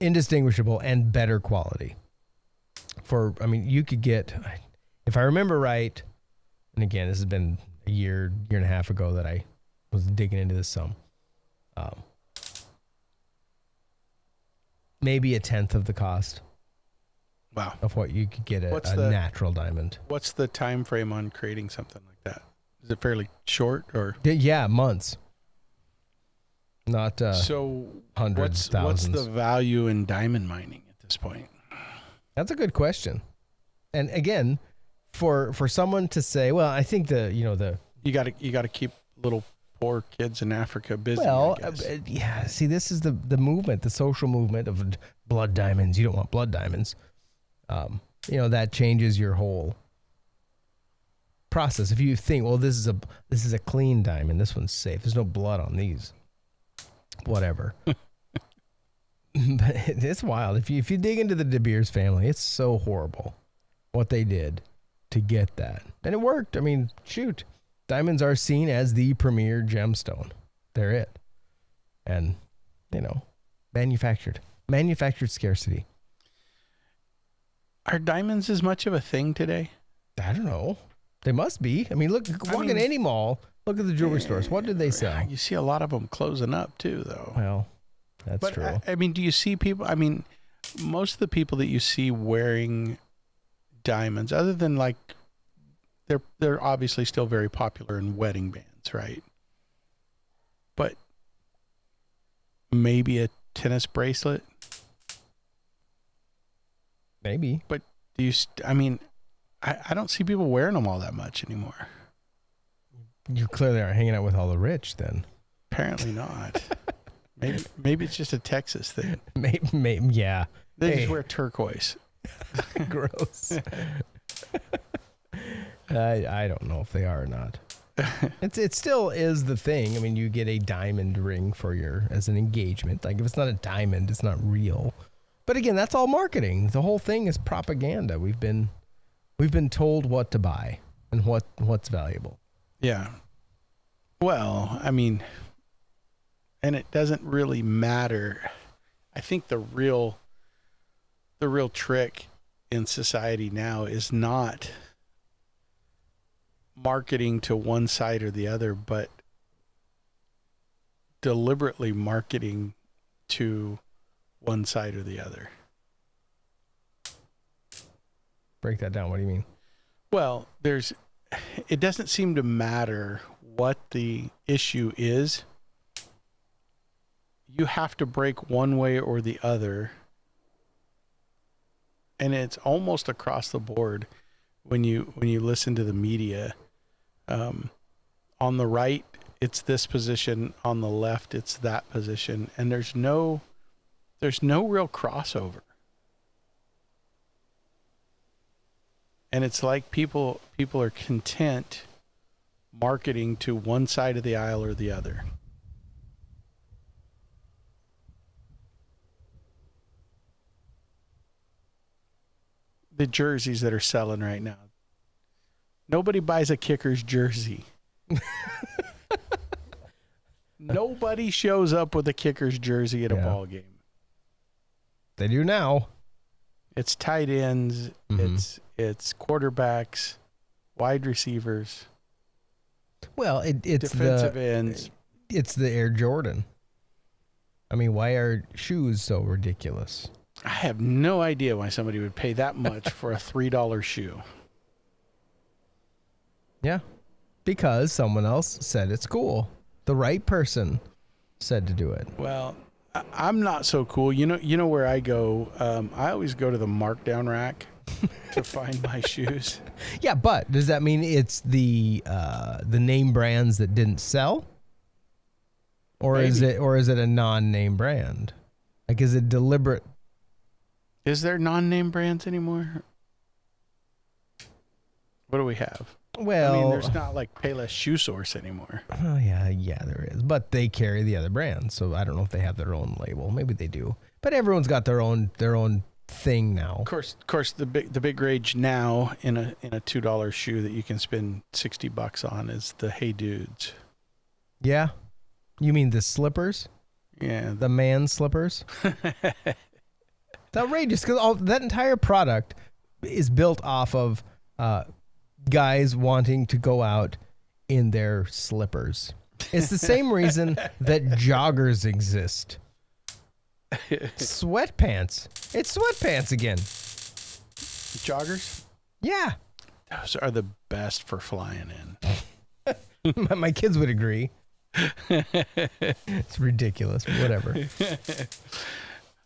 indistinguishable and better quality. You could get, if I remember right, and again, this has been a year and a half ago that I was digging into this some. Maybe a tenth of the cost. Wow. Of what you could get a natural diamond. What's the time frame on creating something like that? Is it fairly short or? Yeah, months. Not so hundreds, what's thousands. the value in diamond mining at this point? That's a good question. And again, for someone to say, well, I think you got to keep little poor kids in Africa busy. Well, I guess. yeah. See, this is the movement, the social movement of blood diamonds. You don't want blood diamonds. That changes your whole process. If you think, well, this is a clean diamond, this one's safe. There's no blood on these. Whatever. But it's wild. If you dig into the De Beers family, it's so horrible what they did to get that, and it worked. I mean, shoot. Diamonds are seen as the premier gemstone. They're it. And, manufactured scarcity. Are diamonds as much of a thing today? I don't know. They must be. I mean, walk in any mall, look at the jewelry stores. What did they sell? You see a lot of them closing up too, though. Well, that's true. I mean, do you see people? I mean, most of the people that you see wearing diamonds, other than like, they're obviously still very popular in wedding bands, right? But maybe a tennis bracelet. Maybe. But I don't see people wearing them all that much anymore. You clearly aren't hanging out with all the rich then. Apparently not. maybe it's just a Texas thing. Maybe yeah. They just wear turquoise. Gross. I don't know if they are or not. It still is the thing. I mean, you get a diamond ring as an engagement. Like if it's not a diamond, it's not real. But again, that's all marketing. The whole thing is propaganda. We've been told what to buy and what's valuable. Yeah. Well, I mean, and it doesn't really matter. I think the real trick in society now is not marketing to one side or the other, but deliberately marketing to one side or the other. Break that down. What do you mean? Well, it doesn't seem to matter what the issue is. You have to break one way or the other. And it's almost across the board when you listen to the media. On the right, it's this position. On the left, it's that position. And there's no real crossover. And it's like people are content marketing to one side of the aisle or the other. The jerseys that are selling right now. Nobody buys a Kickers jersey. Nobody shows up with a Kickers jersey at a ball game. They do now. It's tight ends. Mm-hmm. It's quarterbacks, wide receivers. Well, it's defensive ends. It's the Air Jordan. I mean, why are shoes so ridiculous? I have no idea why somebody would pay that much for a $3 shoe. Yeah, because someone else said it's cool. The right person said to do it. Well, I'm not so cool. You know where I go? I always go to the markdown rack to find my shoes. Yeah, but does that mean it's the name brands that didn't sell, or Maybe. is it a non-name brand? Like, is it deliberate? Is there non-name brands anymore? What do we have? Well, I mean, there's not like Payless Shoe Source anymore. Oh yeah, there is. But they carry the other brands, so I don't know if they have their own label. Maybe they do. But everyone's got their own thing now. Of course, the big rage now in a $2 shoe that you can spend $60 on is the Hey Dudes. Yeah, you mean the slippers? Yeah, the man slippers. It's outrageous because that entire product is built off of guys wanting to go out in their slippers. It's the same reason that joggers exist. Sweatpants. It's sweatpants again. Joggers? Yeah. Those are the best for flying in. My kids would agree. It's ridiculous. Whatever.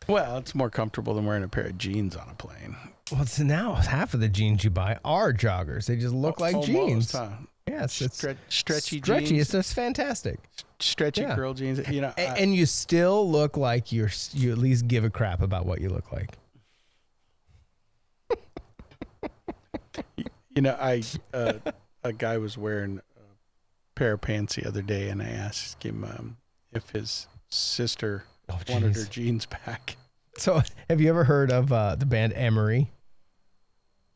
Well, it's more comfortable than wearing a pair of jeans on a plane. Well, so now half of the jeans you buy are joggers. They just look like almost, jeans. Huh? Yeah, it's stretchy jeans. jeans. It's fantastic. Stretchy girl jeans. You know, and you still look like you at least give a crap about what you look like. You know, a guy was wearing a pair of pants the other day, and I asked him if his sister wanted her jeans back. So, have you ever heard of the band Emery?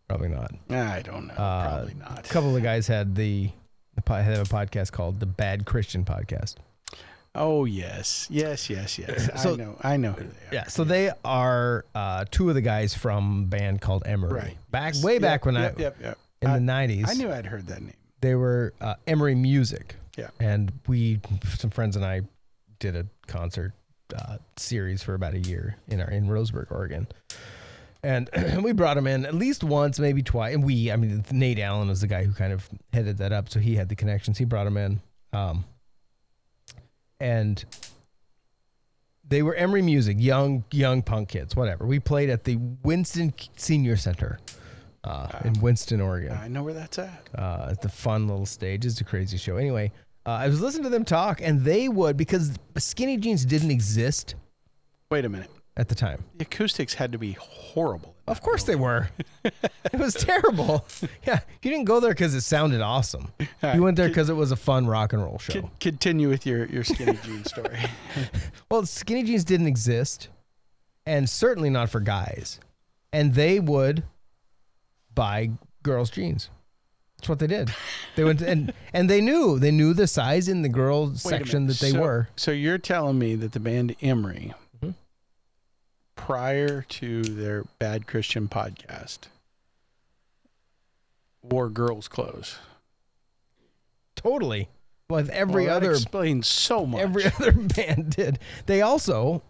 Probably not. I don't know. Probably not. A couple of guys had have a podcast called the Bad Christian Podcast. Oh yes. So, I know who they are. Yeah. So they are two of the guys from a band called Emery. Right. Way back when in the 90s. I knew I'd heard that name. They were Emery Music. Yeah. And some friends and I did a concert series for about a year in Roseburg, Oregon. And we brought them in at least once, maybe twice. And Nate Allen was the guy who kind of headed that up, so he had the connections. He brought them in. And they were Emery Music, young punk kids, whatever. We played at the Winston Senior Center in Winston, Oregon. I know where that's at. It's a fun little stage. It's a crazy show. Anyway, I was listening to them talk, and they would, because skinny jeans didn't exist. Wait a minute. At the time. The acoustics had to be horrible. Of course they were. It was terrible. Yeah. You didn't go there because it sounded awesome. You went there because it was a fun rock and roll show. Continue with your skinny jeans story. Well, skinny jeans didn't exist, and certainly not for guys. And they would buy girls' jeans. That's what they did. They went and they knew the size in the girl section that they were. So you're telling me that the band Emery, prior to their Bad Christian podcast, wore girls' clothes? Totally. Well, that explains so much. Every other band did. They also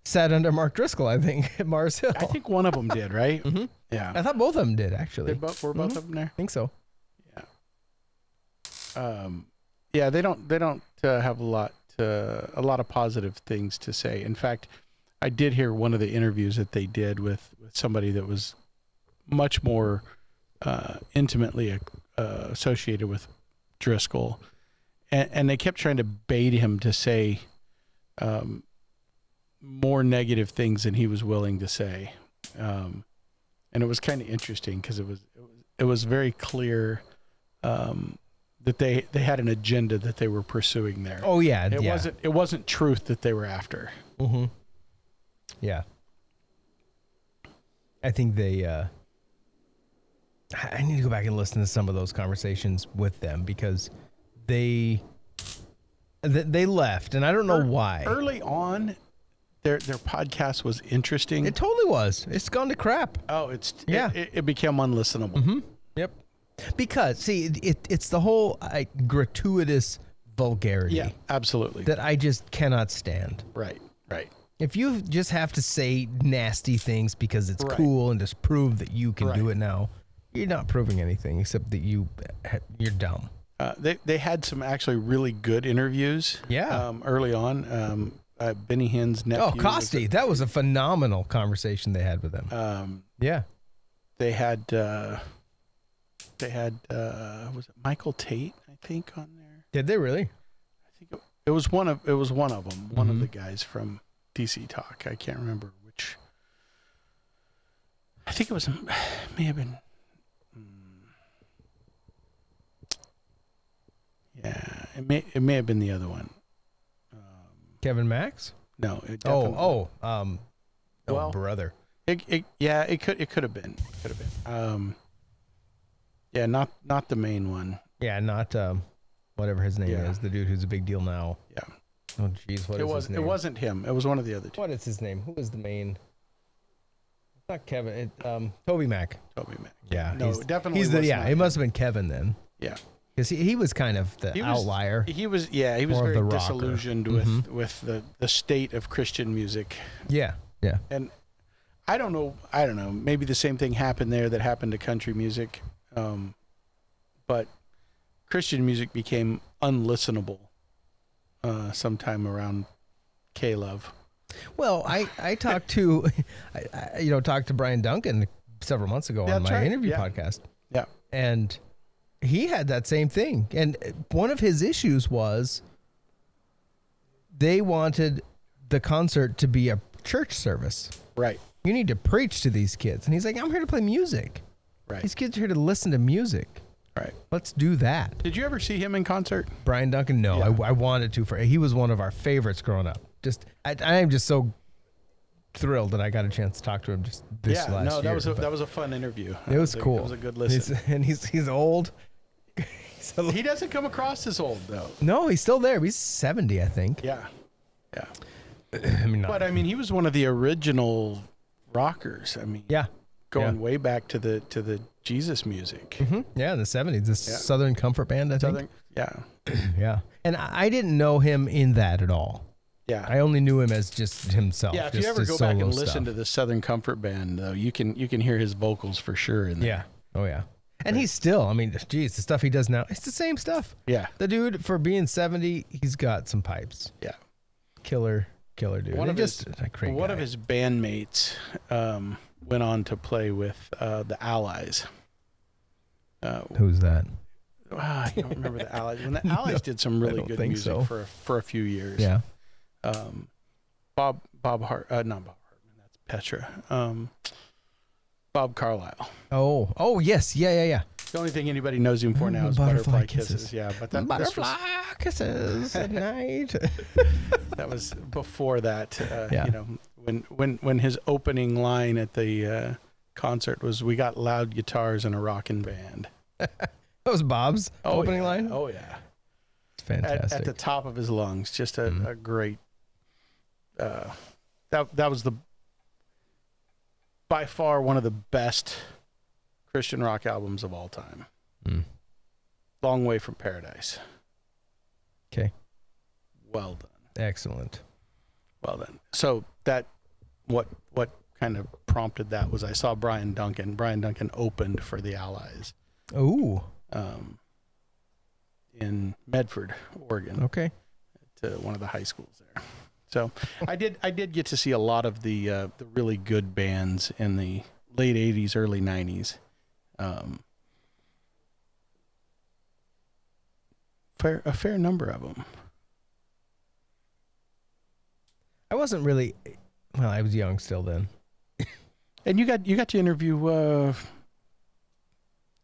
sat under Mark Driscoll, I think, at Mars Hill. I think one of them did, right? Mm-hmm. Yeah. were both of them there? I think so. Yeah, they don't have a lot of positive things to say. In fact, I did hear one of the interviews that they did with somebody that was much more intimately associated with Driscoll, and they kept trying to bait him to say more negative things than he was willing to say, and it was kind of interesting because it was very clear that they had an agenda that they were pursuing there. Oh yeah, it wasn't truth that they were after. Mm-hmm. Yeah. I think they I need to go back and listen to some of those conversations with them because they left and I don't know why. Early on their podcast was interesting. It totally was. It's gone to crap. Oh, it became unlistenable. Mm-hmm. Yep. Because see, it's the whole gratuitous vulgarity. Yeah, absolutely. That I just cannot stand. Right. If you just have to say nasty things because it's cool and just prove that you can do it now, you're not proving anything except that you're dumb. They had some actually really good interviews. Yeah. Early on, Benny Hinn's nephew. Oh, Costi, that was a phenomenal conversation they had with him. Yeah. They had was it Michael Tate, I think, on there? Did they really? I think it was one of them. One of the guys from DC Talk. I can't remember which. I think it may have been. Yeah, it may have been the other one. Kevin Max? No. Brother. It could have been. Yeah, not the main one. Yeah, not whatever his name is. The dude who's a big deal now. Yeah. Oh, jeez, what is his name? It wasn't him. It was one of the other two. What is his name? Who is the main? It's not Kevin. Toby Mac. Toby Mac. Yeah. No, definitely. It must have been Kevin then. Yeah. Because he was kind of the outlier. He was very disillusioned with the state of Christian music. Yeah. Yeah. And I don't know. Maybe the same thing happened there that happened to country music. But Christian music became unlistenable sometime around K-Love. Well, I talked to talked to Brian Duncan several months ago on my interview podcast. Yeah. And he had that same thing. And one of his issues was they wanted the concert to be a church service. Right. You need to preach to these kids. And he's like, I'm here to play music. Right. These kids are here to listen to music. Right. Let's do that. Did you ever see him in concert? Brian Duncan? No, yeah. I wanted to. He was one of our favorites growing up. I am just so thrilled that I got a chance to talk to him just this last year. That was a fun interview. It was cool. It was a good listen. He's old. He doesn't come across as old though. No, he's still there. He's 70, I think. Yeah. But he was one of the original rockers. Going way back to the Jesus music. Mm-hmm. Yeah, in the 70s, the Southern Comfort Band, I think. Yeah. Yeah. And I didn't know him in that at all. Yeah. I only knew him as just himself. Yeah, if you ever go back and listen to the Southern Comfort Band, though, you can hear his vocals for sure in there. Yeah. Oh, yeah. And he's still, the stuff he does now, it's the same stuff. Yeah. The dude, for being 70, he's got some pipes. Yeah. Killer dude. One of his bandmates went on to play with the Allies. Who's that? I don't remember the Allies. When the Allies did some really good music for a few years. Yeah. Bob Hartman, not Bob Hartman, that's Petra. Bob Carlyle. Oh yes, yeah. The only thing anybody knows him for now is Butterfly Kisses. Yeah, but Butterfly Kisses at night. That was before that. When his opening line at the concert was, "We got loud guitars and a rockin' band." That was Bob's opening line? Oh, yeah. It's fantastic. At the top of his lungs. Just a great... That was by far one of the best Christian rock albums of all time. Long Way from Paradise. Okay. Well done. Excellent. Well done. So what kind of prompted that was I saw Brian Duncan. Brian Duncan opened for the Allies. Ooh. in Medford, Oregon. Okay. To one of the high schools there. So I did get to see a lot of the really good bands in the late 80s, early 90s. A fair number of them. I wasn't really, well, I was young still then. And you got to interview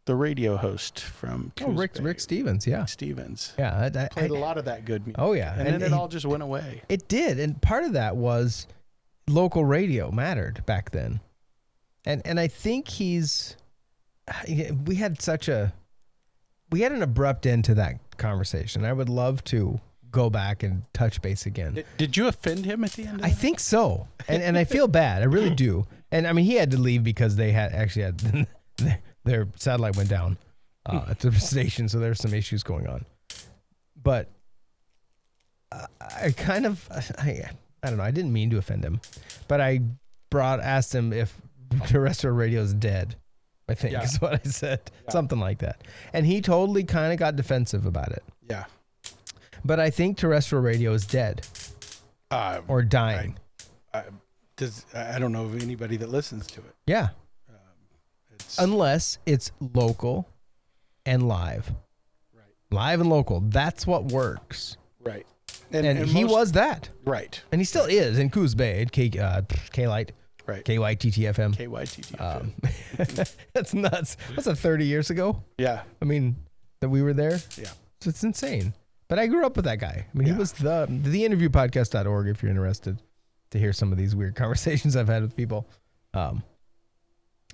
the radio host from Coos Rick Stevens, yeah. Stevens. Yeah, I Played a lot of that good music. Oh yeah, and then it all just went away. It did, and part of that was local radio mattered back then, and I think we had an abrupt end to that conversation. I would love to go back and touch base again. Did you offend him at the end? I think so, and I feel bad. I really do. And I mean, he had to leave because they had their satellite went down at the station, so there's some issues going on. But I don't know. I didn't mean to offend him, but I asked him if terrestrial radio is dead. I think is what I said, something like that, and he totally kind of got defensive about it. Yeah, but I think terrestrial radio is dead or dying. I don't know of anybody that listens to it. Yeah. Unless it's local and live. Right. Live and local. That's what works. Right. And he was that. Right. And he still is in Coos Bay at K-Light. Right. KYTTFM. KYTTFM. That's nuts. What's that, 30 years ago? Yeah. I mean, that we were there? Yeah. So it's insane. But I grew up with that guy. I mean, he was the interviewpodcast.org if you're interested to hear some of these weird conversations I've had with people.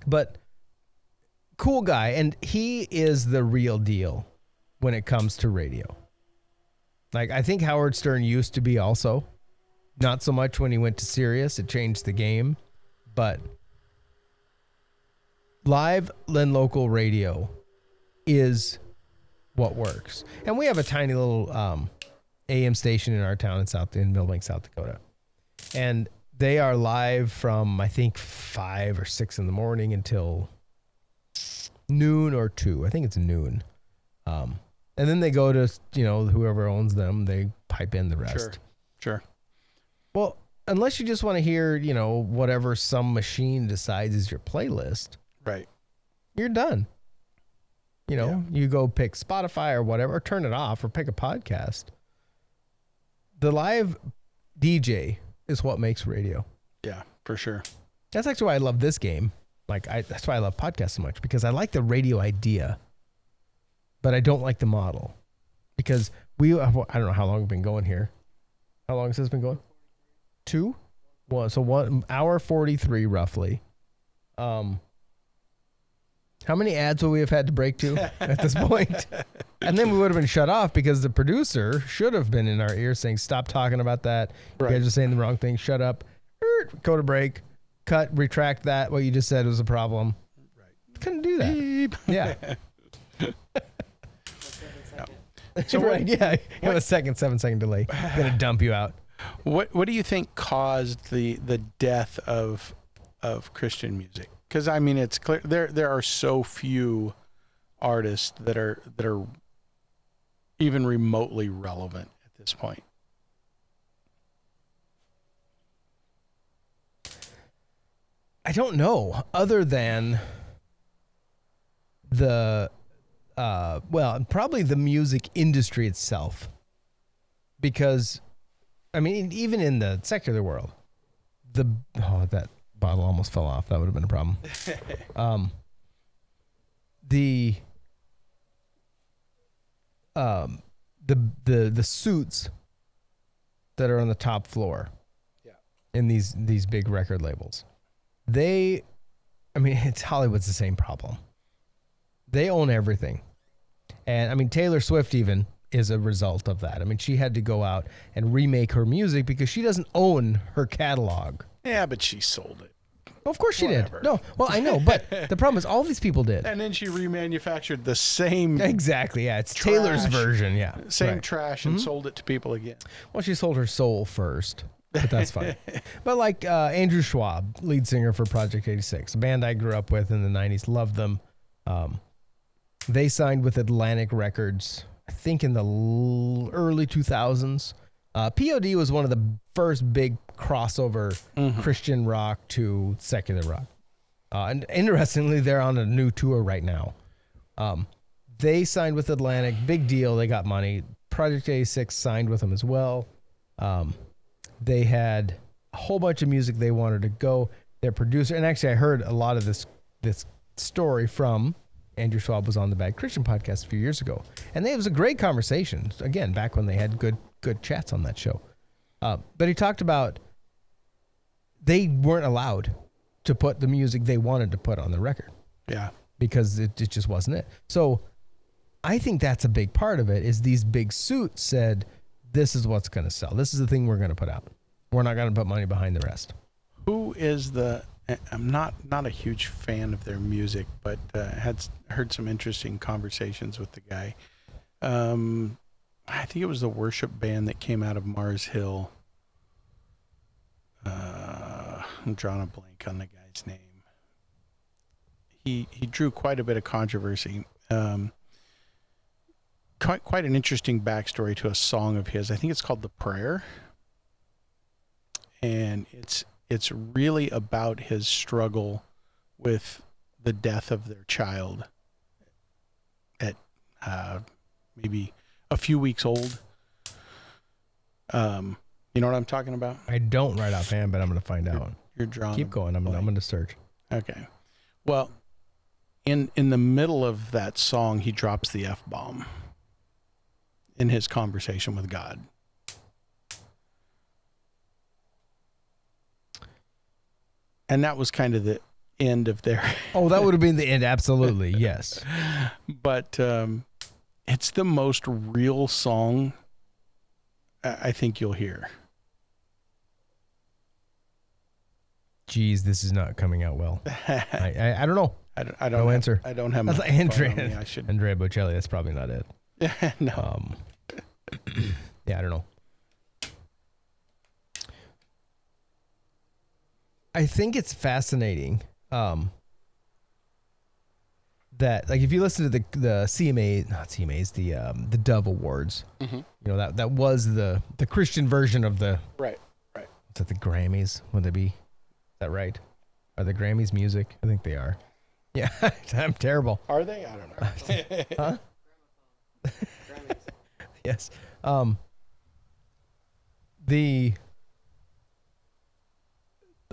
But cool guy, and he is the real deal when it comes to radio. Like, I think Howard Stern used to be also. Not so much when he went to Sirius. It changed the game. But live and local radio is what works. And we have a tiny little AM station in our town in Millbank, South Dakota. And they are live from, I think, 5 or 6 in the morning until noon or 2. I think it's noon. And then they go to, whoever owns them, they pipe in the rest. Sure. Well, unless you just want to hear, whatever some machine decides is your playlist. Right. You're done. You go pick Spotify or whatever, or turn it off or pick a podcast. The live DJ is what makes radio. Yeah, for sure. That's actually why I love this game. That's why I love podcasts so much, because I like the radio idea, but I don't like the model, because I don't know how long we've been going here. How long has this been going? 2? Well, so 1 hour 43 roughly. How many ads would we have had to break to at this point? And then we would have been shut off because the producer should have been in our ear saying, stop talking about that. Right. You guys are saying the wrong thing. Shut up. Go to break. Cut. Retract that. What you just said was a problem. Right. Couldn't do that. Beep. Yeah. So right. Yeah. You have a 7-second delay. I'm going to dump you out. What do you think caused the death of Christian music? Because I mean, it's clear there are so few artists that are even remotely relevant at this point. I don't know, other than probably the music industry itself, because I mean, even in the secular world, that bottle almost fell off. That would have been a problem. The suits that are on the top floor, in these big record labels, it's Hollywood's the same problem. They own everything, and I mean, Taylor Swift even is a result of that. I mean, she had to go out and remake her music because she doesn't own her catalog. Yeah, but she sold it. Of course she did. No, well, I know, but the problem is all these people did. And then she remanufactured the same... Exactly, yeah. It's trash. Taylor's version, yeah. Same trash and sold it to people again. Well, she sold her soul first, but that's fine. But like Andrew Schwab, lead singer for Project 86, a band I grew up with in the 90s, loved them. They signed with Atlantic Records I think in the early 2000s. POD was one of the first big crossover Christian rock to secular rock. And interestingly, they're on a new tour right now. They signed with Atlantic, big deal. They got money. Project 86 signed with them as well. They had a whole bunch of music they wanted to go. Their producer, and actually I heard a lot of this story from Andrew Schwab was on the Bad Christian podcast a few years ago. And it was a great conversation, again, back when they had good chats on that show. But he talked about they weren't allowed to put the music they wanted to put on the record. Yeah. Because it just wasn't it. So I think that's a big part of it is these big suits said, this is what's going to sell. This is the thing we're going to put out. We're not going to put money behind the rest. Who is I'm not a huge fan of their music, but had heard some interesting conversations with the guy. I think it was the worship band that came out of Mars Hill. I'm drawing a blank on the guy's name. He drew quite a bit of controversy. Quite an interesting backstory to a song of his. I think it's called The Prayer. And it's really about his struggle with the death of their child at maybe a few weeks old. You know what I'm talking about? I don't right offhand, but I'm going to find out. You're drawing. Keep going. I'm going to search. Okay. Well, in the middle of that song, he drops the F-bomb in his conversation with God. And that was kind of the end of their... Oh, that would have been the end. Absolutely. Yes. But it's the most real song I think you'll hear. Geez, this is not coming out well. I don't know. I don't no have, answer. I don't have my Andrea. I should. Andrea Bocelli. That's probably not it. No. Yeah, I don't know. I think it's fascinating that, like, if you listen to the CMA, not CMAs, the Dove Awards, you know, that was the Christian version of the Right. Is that the Grammys? Would they be? Is that right? Are the Grammys music? I think they are. Yeah, I'm terrible. Are they? I don't know. Huh? Yes.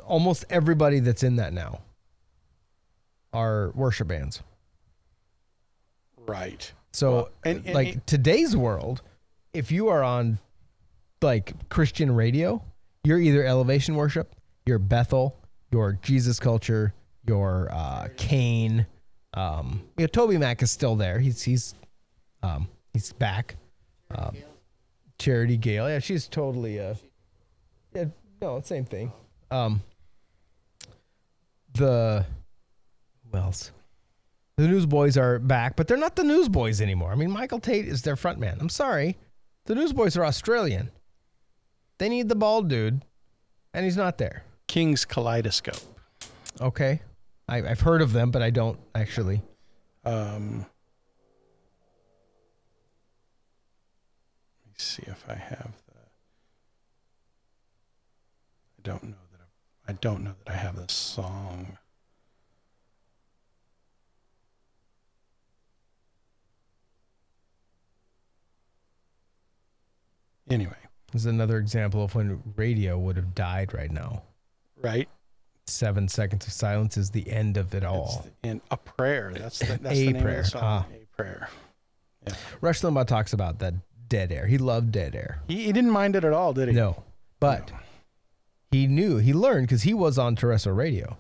Almost everybody that's in that now are worship bands. Right. So, well, today's world, if you are on like Christian radio, you're either Elevation Worship, you're Bethel, you're Jesus Culture, you're Kane. Toby Mac is still there. He's back. Charity Gale. Yeah, she's totally same thing. Who else? The Newsboys are back, but they're not the Newsboys anymore. I mean, Michael Tate is their front man. I'm sorry. The Newsboys are Australian. They need the bald dude, and he's not there. King's Kaleidoscope. Okay. I've heard of them, but I don't actually. Let me see if I have I don't know that I have the song. Anyway, this is another example of when radio would have died right now. Right. 7 seconds of silence is the end of it all. In a prayer. That's the A name prayer. of the song. A prayer. Yeah. Rush Limbaugh talks about that dead air. He loved dead air. He didn't mind it at all, did he? No, but he learned because he was on terrestrial radio,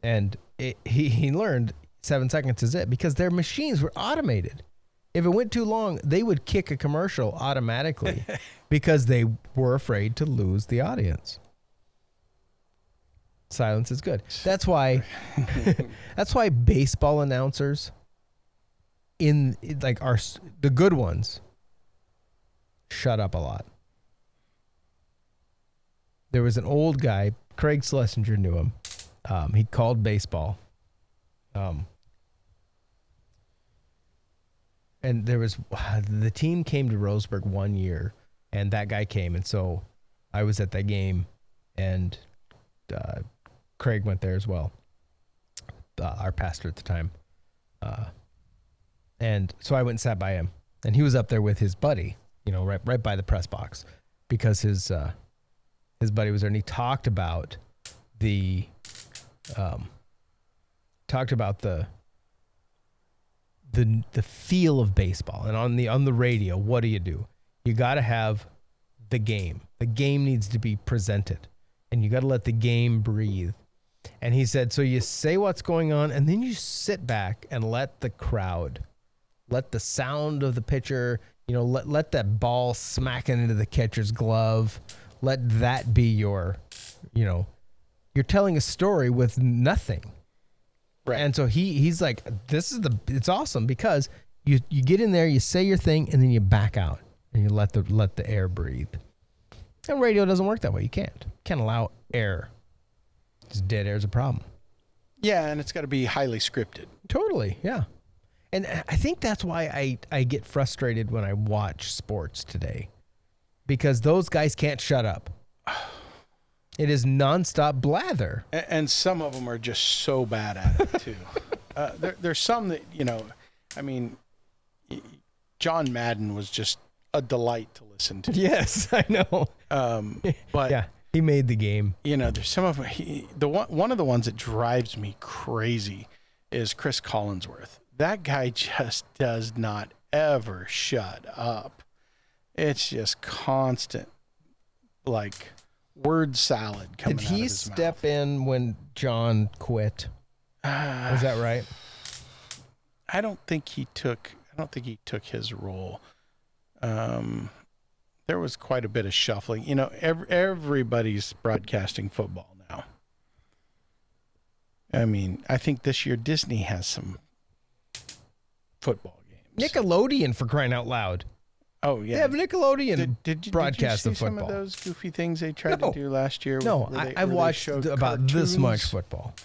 and he learned 7 seconds is it because their machines were automated. If it went too long, they would kick a commercial automatically because they were afraid to lose the audience. Silence is good. That's why baseball announcers are the good ones shut up a lot. There was an old guy, Craig Schlesinger knew him. He called baseball. and there was the team came to Roseburg one year, and that guy came, and so I was at that game, and Craig went there as well, our pastor at the time, and so I went and sat by him, and he was up there with his buddy, right by the press box, because his buddy was there, and he talked about the feel of baseball. And on the radio, what do? You got to have the game. The game needs to be presented, and you got to let the game breathe. And he said, so you say what's going on, and then you sit back and let the crowd, let the sound of the pitcher, let that ball smacking into the catcher's glove, let that be your, you're telling a story with nothing. Right. And so he's like, it's awesome because you get in there, you say your thing, and then you back out and you let the air breathe. And radio doesn't work that way. You can't allow air. Just dead air is a problem. Yeah, and it's got to be highly scripted. Totally, yeah. And I think that's why I get frustrated when I watch sports today, because those guys can't shut up. It is nonstop blather. And some of them are just so bad at it, too. There's some that, John Madden was just a delight to listen to. Yes, I know. But yeah, he made the game. There's some of them. One of the ones that drives me crazy is Chris Collinsworth. That guy just does not ever shut up. It's just constant, like, word salad coming out of his mouth. Did he step in when John quit? Is that right? I don't think he took his role. There was quite a bit of shuffling. Everybody's broadcasting football now. I mean, I think this year Disney has some football games. Nickelodeon, for crying out loud. Oh, yeah. They have Nickelodeon broadcast did you of see football. Some of those goofy things they tried to do last year? No, I've watched about this much football.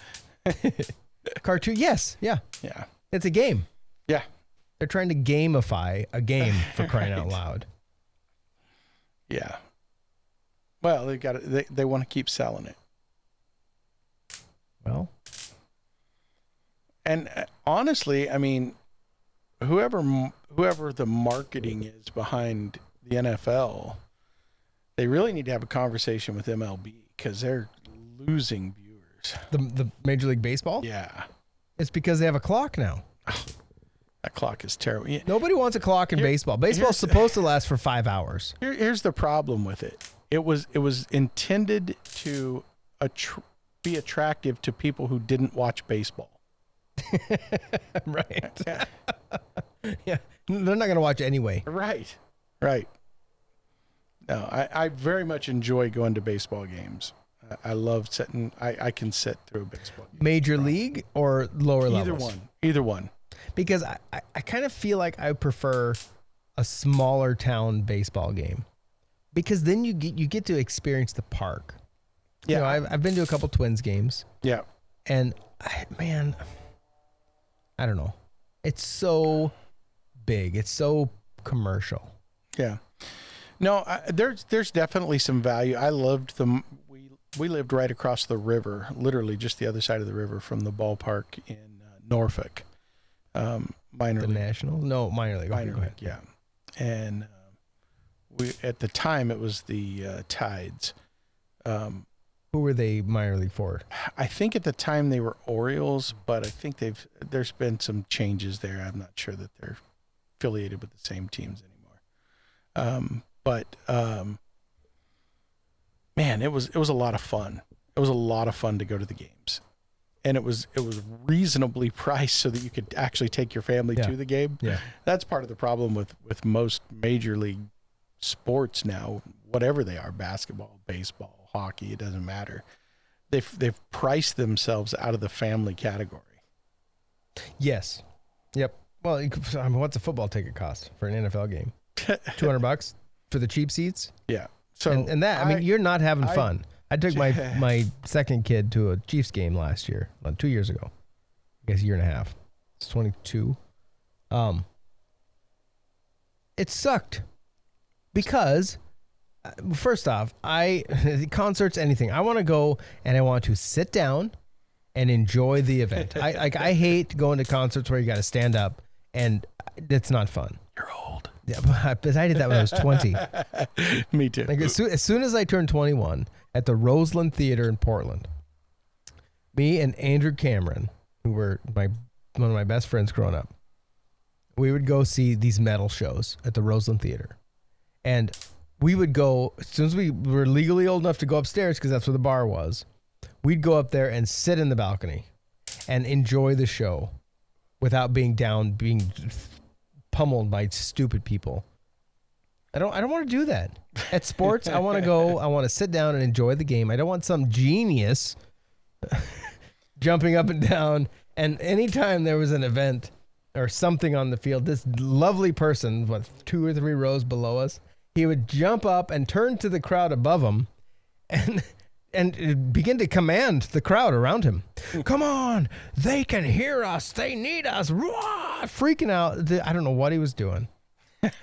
Cartoon, yes, yeah. Yeah. It's a game. Yeah. They're trying to gamify a game, for crying out loud. Yeah. Well, they want to keep selling it. Well. And honestly, I mean, whoever the marketing is behind the NFL, they really need to have a conversation with MLB, because they're losing viewers. The Major League Baseball? Yeah. It's because they have a clock now. That clock is terrible. Nobody wants a clock in baseball. Baseball's supposed to last for 5 hours. Here's the problem with it. It was intended to be attractive to people who didn't watch baseball. Right. Yeah. Yeah. They're not going to watch anyway. Right. No, I very much enjoy going to baseball games. I love sitting. I can sit through a baseball game. Major League or lower levels? Either one. Because I kind of feel like I prefer a smaller town baseball game, because then you get to experience the park. Yeah. I've been to a couple Twins games. Yeah. And I don't know. It's so big. It's so commercial. Yeah. No, there's definitely some value. I loved them. We lived right across the river, literally just the other side of the river from the ballpark in Norfolk. Minor league. National? No, minor league. Minor league, yeah. And we at the time it was the Tides. Who were they minor league for? I think at the time they were Orioles, but I think there's been some changes there. I'm not sure that they're affiliated with the same teams anymore. Man, it was a lot of fun. It was a lot of fun to go to the games. And it was reasonably priced so that you could actually take your family to the game. Yeah. That's part of the problem with most major league sports now, whatever they are, basketball, baseball, hockey, it doesn't matter. They've priced themselves out of the family category. Yes. Yep. Well, what's a football ticket cost for an NFL game? $200 for the cheap seats? Yeah. So and that, you're not having fun. I took my second kid to a Chiefs game last year, 2 years ago. I guess a year and a half. It's 22. it sucked because first off, concerts, anything, I want to go and I want to sit down and enjoy the event. I hate going to concerts where you got to stand up, and it's not fun. You're old. Yeah, but I did that when I was 20. Me too. Like as soon as I turned 21 at the Roseland Theater in Portland, me and Andrew Cameron, who were one of my best friends growing up, we would go see these metal shows at the Roseland Theater. And we would go, as soon as we were legally old enough to go upstairs, because that's where the bar was, we'd go up there and sit in the balcony and enjoy the show without being pummeled by stupid people. I don't want to do that. At sports, I want to sit down and enjoy the game. I don't want some genius jumping up and down. And anytime there was an event or something on the field, this lovely person, 2 or 3 rows below us, he would jump up and turn to the crowd above him and begin to command the crowd around him. Come on, they can hear us. They need us. Rah! Freaking out. I don't know what he was doing.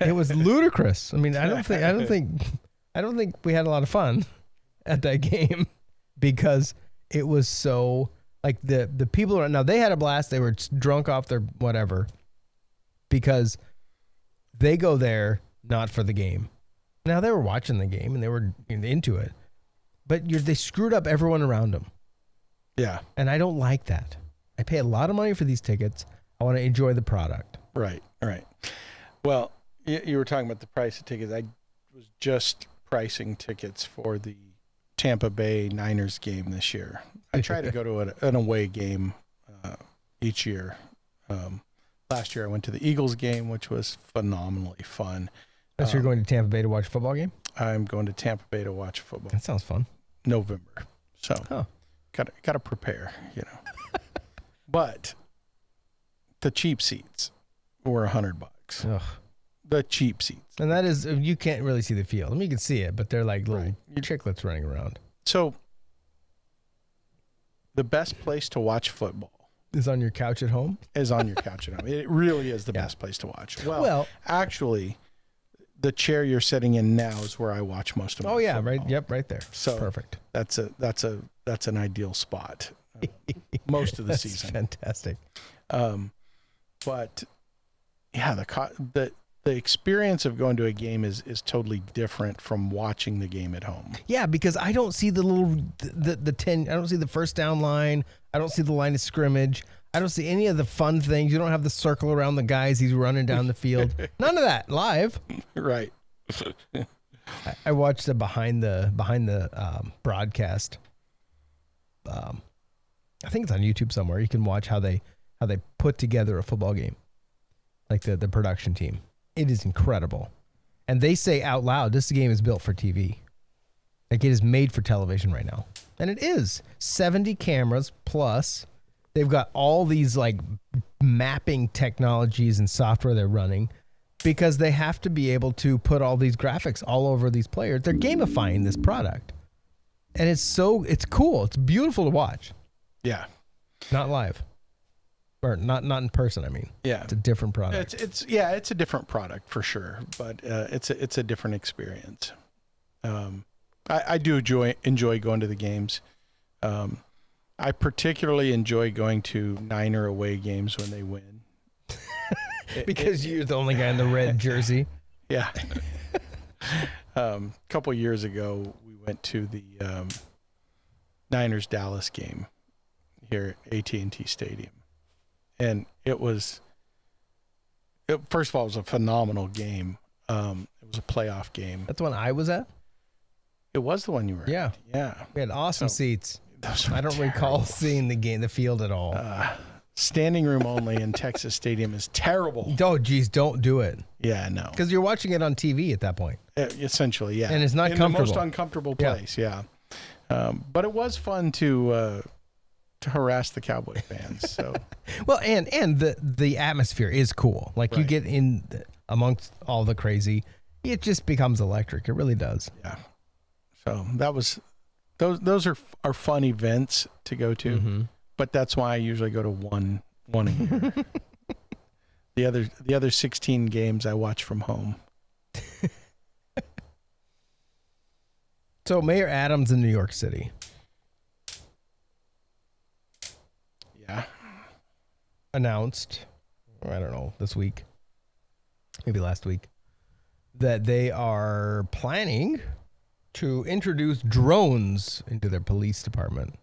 It was ludicrous. I mean, I don't think we had a lot of fun at that game because it was so like the people around. Now they had a blast. They were drunk off their whatever because they go there not for the game. Now they were watching the game and they were into it, but they screwed up everyone around them. Yeah. And I don't like that. I pay a lot of money for these tickets. I want to enjoy the product. Right. Well, you were talking about the price of tickets. I was just pricing tickets for the Tampa Bay Niners game this year. I try to go to an away game each year. Last year I went to the Eagles game, which was phenomenally fun. So you're going to Tampa Bay to watch a football game? I'm going to Tampa Bay to watch football. That sounds fun. November. So got to prepare, But the cheap seats were $100. Ugh. The cheap seats. And that is, you can't really see the field. I mean, you can see it, but they're like little chicklets running around. So the best place to watch football is on your couch at home? Is on your couch at home. It really is the best place to watch. Well, actually, the chair you're sitting in now is where I watch most of my football. Right. Yep, right there. So perfect. That's an ideal spot most of the season. Fantastic. But yeah, the experience of going to a game is totally different from watching the game at home. Yeah, because I don't see the 10. I don't see the first down line. I don't see the line of scrimmage. I don't see any of the fun things. You don't have the circle around the guys he's running down the field. None of that live. Right. I watched the behind the broadcast. I think it's on YouTube somewhere. You can watch how they put together a football game, like the production team. It is incredible, and they say out loud, "This game is built for TV." Like it is made for television right now, and it is 70 cameras plus. They've got all these like mapping technologies and software they're running because they have to be able to put all these graphics all over these players. They're gamifying this product, and it's cool. It's beautiful to watch. Yeah, not live, or not in person. I mean, yeah, it's a different product. It's a different product for sure, but it's a different experience. I do enjoy going to the games. I particularly enjoy going to Niner away games when they win. Because you're the only guy in the red jersey. Yeah. A couple years ago, we went to the Niners Dallas game here at AT&T Stadium. And first of all, it was a phenomenal game. It was a playoff game. That's the one I was at? It was the one you were at. Yeah. We had awesome seats. I don't recall seeing the field at all. Standing room only in Texas Stadium is terrible. Oh, geez, don't do it. Yeah, no. Because you're watching it on TV at that point. Essentially, yeah. And it's not comfortable. The most uncomfortable place, yeah. But it was fun to harass the Cowboy fans. So, well, and the atmosphere is cool. Like you get in amongst all the crazy, it just becomes electric. It really does. Yeah. So that was those are fun events to go to. Mm-hmm. But that's why I usually go to one a year. The other 16 games I watch from home. So Mayor Adams in New York City announced, or I don't know, this week, maybe last week, that they are planning to introduce drones into their police department.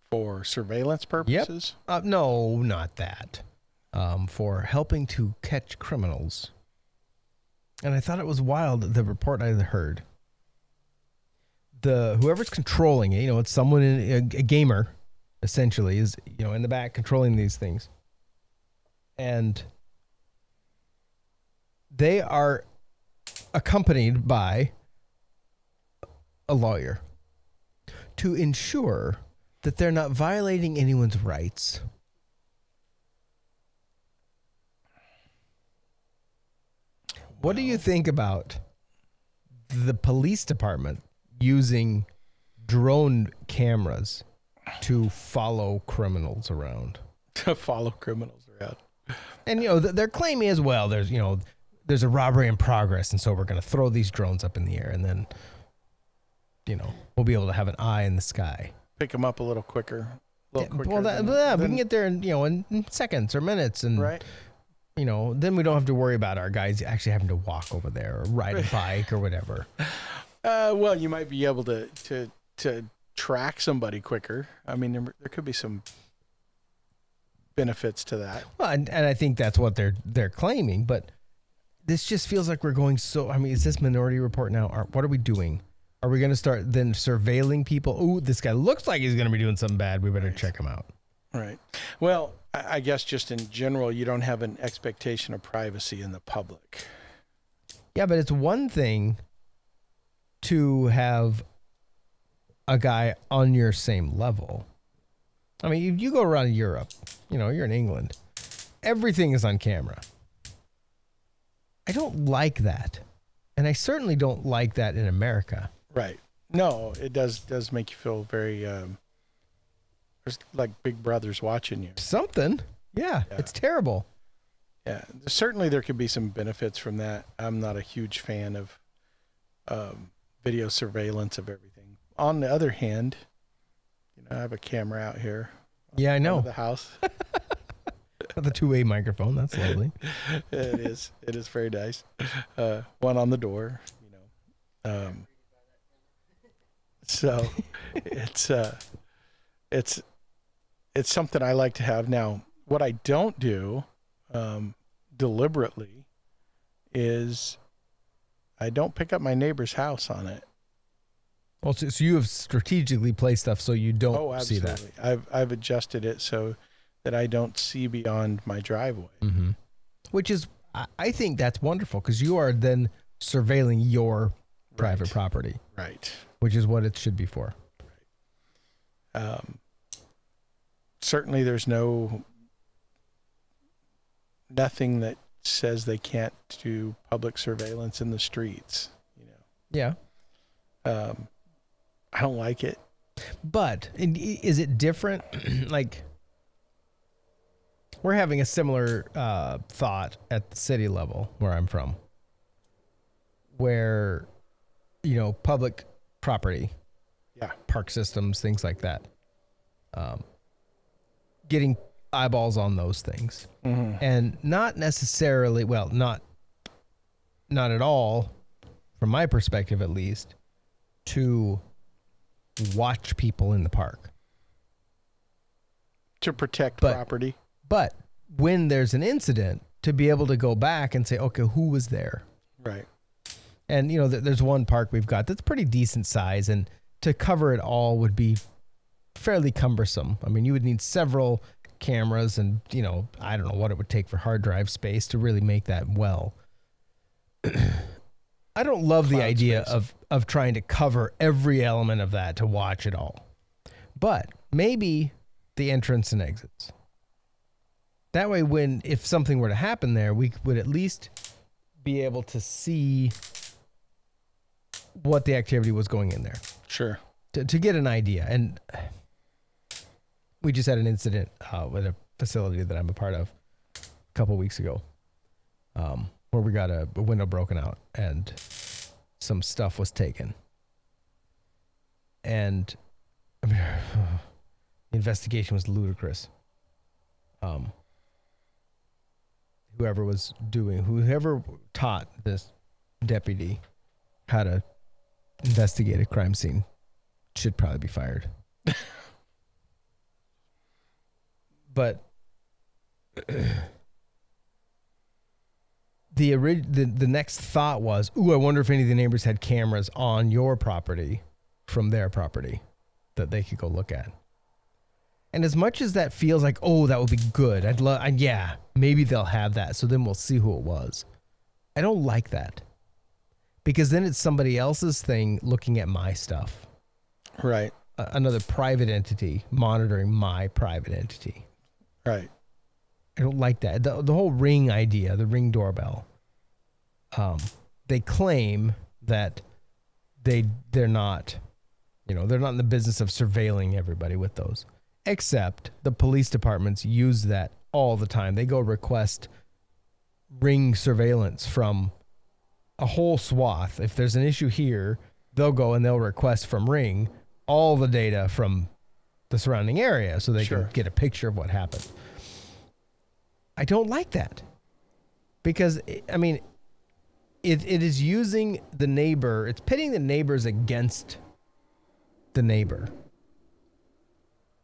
For surveillance purposes? No, not that. For helping to catch criminals. And I thought it was wild, the report I heard. Whoever's controlling it, it's someone, a gamer, essentially, is, in the back controlling these things. And they are accompanied by a lawyer to ensure that they're not violating anyone's rights. What do you think about the police department using drone cameras to follow criminals around? To follow criminals around. And, their claim is, well, there's a robbery in progress, and so we're going to throw these drones up in the air, and then, we'll be able to have an eye in the sky. Pick them up a little quicker. Well, we can get there in seconds or minutes, and right. Then we don't have to worry about our guys actually having to walk over there or ride a bike or whatever. Well, you might be able to track somebody quicker. I mean, there could be some benefits to that. Well, and I think that's what they're claiming, but this just feels like we're going so. I mean, is this Minority Report now? What are we doing? Are we going to start then surveilling people? Oh, this guy looks like he's going to be doing something bad. We better check him out. Right. Well, I guess just in general, you don't have an expectation of privacy in the public. Yeah, but it's one thing to have a guy on your same level. I mean, if you go around Europe, you're in England, everything is on camera. I don't like that. And I certainly don't like that in America. Right. No, it does make you feel very, there's like big brothers watching you. Something. Yeah. It's terrible. Yeah. Certainly there could be some benefits from that. I'm not a huge fan of video surveillance of everything. On the other hand, I have a camera out here. Yeah, I know. The house. With a two-way microphone. That's lovely. It is. It is very nice. One on the door, so it's something I like to have. Now, what I don't do deliberately is I don't pick up my neighbor's house on it. Well, so you have strategically placed stuff so you don't see that. I've adjusted it so that I don't see beyond my driveway. Mm-hmm. Which is, I think that's wonderful because you are then surveilling your private property. Right. Which is what it should be for. Right. Certainly there's nothing that says they can't do public surveillance in the streets. Yeah. I don't like it. But is it different? Like, we're having a similar thought at the city level where I'm from, where, public property, park systems, things like that, getting eyeballs on those things, and not necessarily, not at all, from my perspective at least, to watch people in the park. To protect property. But when there's an incident, to be able to go back and say, okay, who was there? Right. And, there's one park we've got that's pretty decent size, and to cover it all would be fairly cumbersome. I mean, you would need several cameras and, I don't know what it would take for hard drive space to really make that well. I don't love the idea of trying to cover every element of that to watch it all. But maybe the entrance and exits. That way, if something were to happen there, we would at least be able to see what the activity was going in there. Sure. To get an idea. And we just had an incident with a facility that I'm a part of a couple weeks ago. where we got a window broken out and some stuff was taken. And I mean, the investigation was ludicrous. Whoever taught this deputy how to investigate a crime scene should probably be fired. But the next thought was, ooh, I wonder if any of the neighbors had cameras on your property from their property that they could go look at. And as much as that feels like, oh, that would be good, yeah, maybe they'll have that, so then we'll see who it was. I don't like that. Because then it's somebody else's thing looking at my stuff. Right. Another private entity monitoring my private entity. Right. I don't like that. The whole Ring idea, the Ring doorbell. They claim that they're not in the business of surveilling everybody with those. Except the police departments use that all the time. They go request Ring surveillance from a whole swath. If there's an issue here, they'll go and they'll request from Ring all the data from the surrounding area so they can get a picture of what happened. I don't like that because, I mean, it is using the neighbor. It's pitting the neighbors against the neighbor.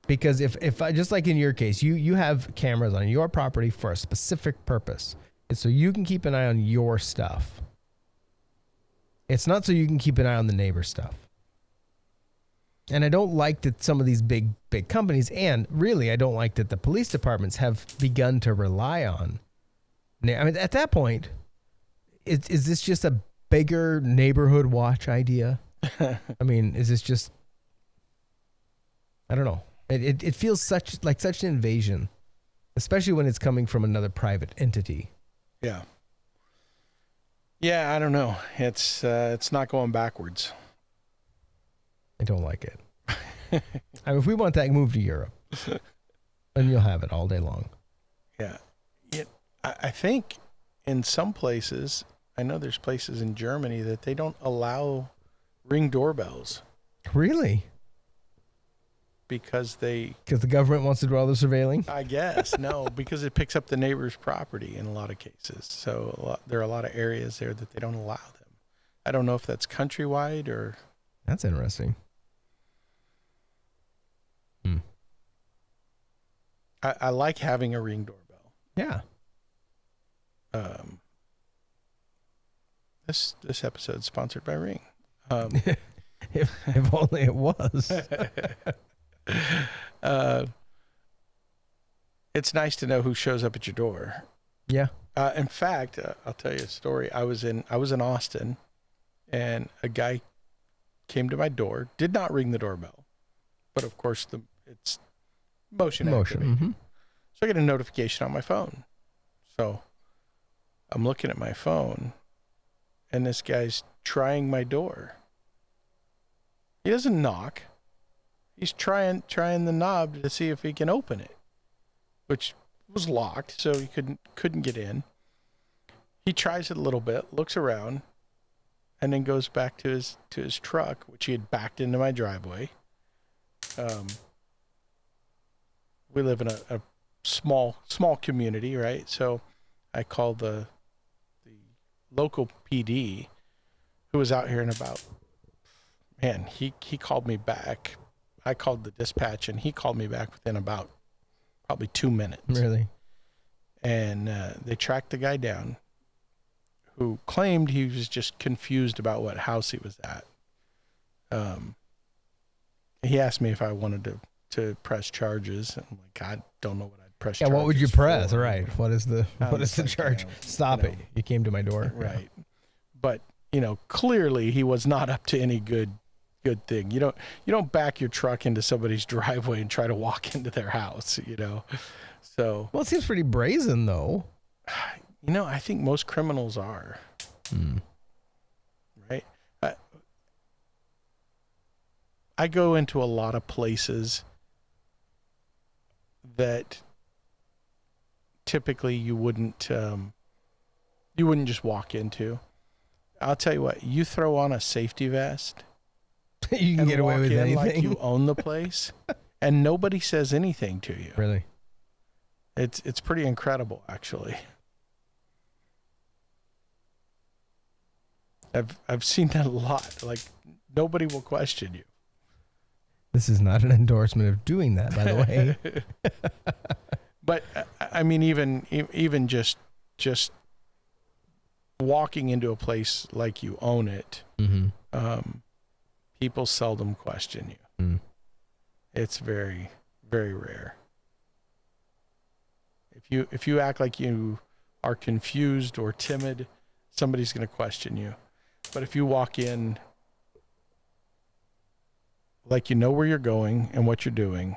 Because if I, just like in your case, you have cameras on your property for a specific purpose. It's so you can keep an eye on your stuff. It's not so you can keep an eye on the neighbor's stuff. And I don't like that some of these big companies, and really I don't like that the police departments have begun to rely on. I mean, at that point, is this just a bigger neighborhood watch idea? I mean, is this just, I don't know. It feels such an invasion, especially when it's coming from another private entity. Yeah. Yeah, I don't know. It's not going backwards. I don't like it. I mean, if we want that, move to Europe, and you'll have it all day long. Yeah. I think in some places, I know there's places in Germany that they don't allow Ring doorbells. Really? Because the government wants to do all the surveilling? I guess. No, because it picks up the neighbor's property in a lot of cases. So there are a lot of areas there that they don't allow them. I don't know if that's countrywide or... That's interesting. I like having a Ring doorbell. Yeah. This episode's sponsored by Ring. If only it was. It's nice to know who shows up at your door. Yeah. In fact, I'll tell you a story. I was in Austin, and a guy came to my door. Did not ring the doorbell, but of course it's motion activated. Mm-hmm. So I get a notification on my phone. So I'm looking at my phone, and this guy's trying my door. He doesn't knock. He's trying the knob to see if he can open it, which was locked, so he couldn't get in. He tries it a little bit, looks around, and then goes back to his truck, which he had backed into my driveway. We live in a small community, right? So I called the local PD, who was out here in about, man, he called me back. I called the dispatch, and he called me back within about probably 2 minutes. Really? And they tracked the guy down, who claimed he was just confused about what house he was at. He asked me if I wanted to press charges. I'm like, I don't know what I'd press charges. Yeah, what would you press? For. Right. What is the charge? Stop it. You came to my door. Right. But, clearly he was not up to any good thing. You don't back your truck into somebody's driveway and try to walk into their house, So, well, it seems pretty brazen though. I think most criminals are. Right? I go into a lot of places that typically you wouldn't You wouldn't just walk into. I'll tell you what, you throw on a safety vest. You can and get away walk with in anything. like you own the place, and nobody says anything to you. Really? It's pretty incredible, actually. I've seen that a lot. Like, nobody will question you. This is not an endorsement of doing that, by the way. But I mean, even just walking into a place like you own it, people seldom question you. Mm. It's very, very rare. If you act like you are confused or timid, somebody's going to question you. But if you walk in like you know where you're going and what you're doing,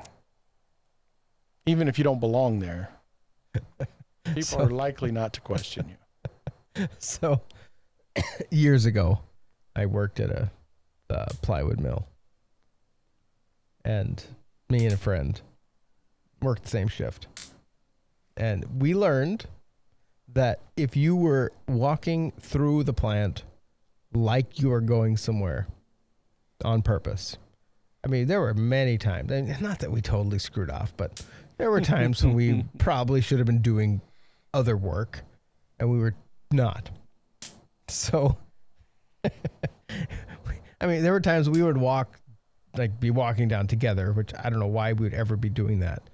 even if you don't belong there, people are likely not to question you. So, years ago, I worked at a plywood mill. And me and a friend worked the same shift. And we learned that if you were walking through the plant like you were going somewhere on purpose, I mean, there were many times, and not that we totally screwed off, but there were times when we probably should have been doing other work, and we were not. So, I mean, there were times we would be walking down together, which I don't know why we would ever be doing that.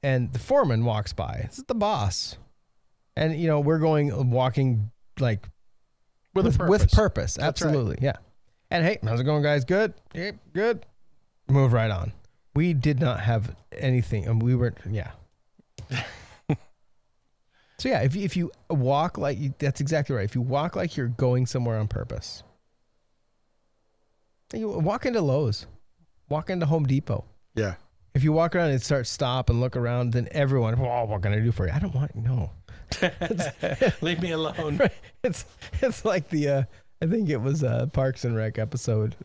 And the foreman walks by. This is the boss. And, you know, we're walking like with purpose. That's Absolutely. right. Yeah. And hey, how's it going, guys? Good. Yep, good. Move right on. We did not have anything. And we were, yeah. So yeah, if you walk that's exactly right. If you walk like you're going somewhere on purpose, you walk into Lowe's, walk into Home Depot. Yeah. If you walk around and stop and look around, then everyone, oh, what can I do for you? I don't want, no. Leave me alone. Right. It's like the, I think it was a Parks and Rec episode.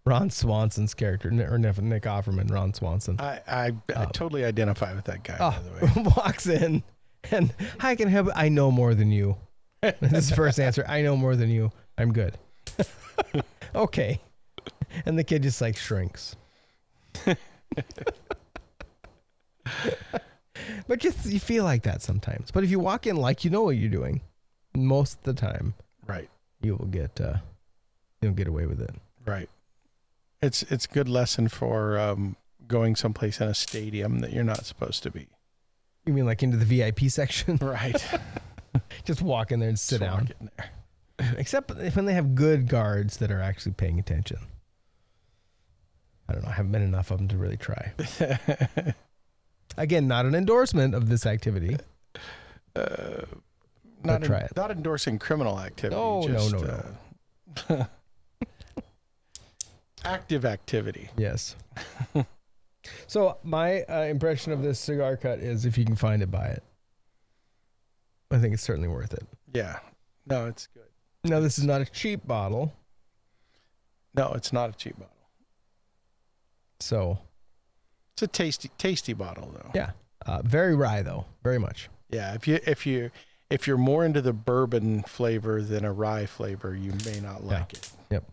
Ron Swanson's character, or Nick Offerman, Ron Swanson. I totally identify with that guy, by the way. Walks in and, hi, can I help you? I know more than you. This is the first answer. I know more than you. I'm good. Okay. And the kid just like shrinks. But you feel like that sometimes. But if you walk in like you know what you're doing, most of the time, right, you will you'll get away with it. Right. It's a good lesson for going someplace in a stadium that you're not supposed to be. You mean like into the VIP section? Right. Just walk in there and sit down. Walk in there. Except when they have good guards that are actually paying attention. I don't know. I haven't been enough of them to really try. Again, not an endorsement of this activity. Try it. Not endorsing criminal activity. No. Active activity. Yes. So my impression of this cigar cut is, if you can find it, buy it. I think it's certainly worth it. Yeah. No, it's good. Now, this is not a cheap bottle. No, it's not a cheap bottle. So it's a tasty bottle, though. Yeah. Very rye, though. Very much. Yeah. If you're more into the bourbon flavor than a rye flavor, you may not like it. Yep.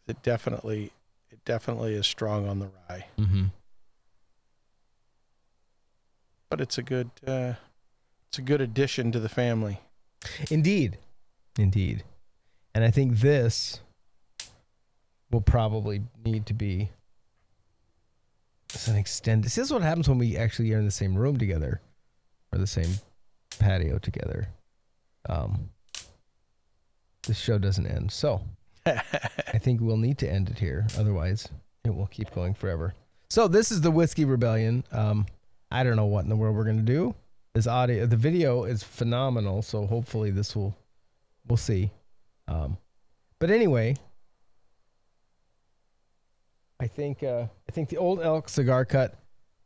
It definitely is strong on the rye. Mm-hmm. But it's a good addition to the family. Indeed. And I think this will probably need to be an extended. This is what happens when we actually are in the same room together, or the same patio together. This show doesn't end. So I think we'll need to end it here. Otherwise, it will keep going forever. So this is the Whiskey Rebellion. I don't know what in the world we're going to do. The video is phenomenal. So hopefully we'll see. But anyway, I think the Old Elk cigar cut.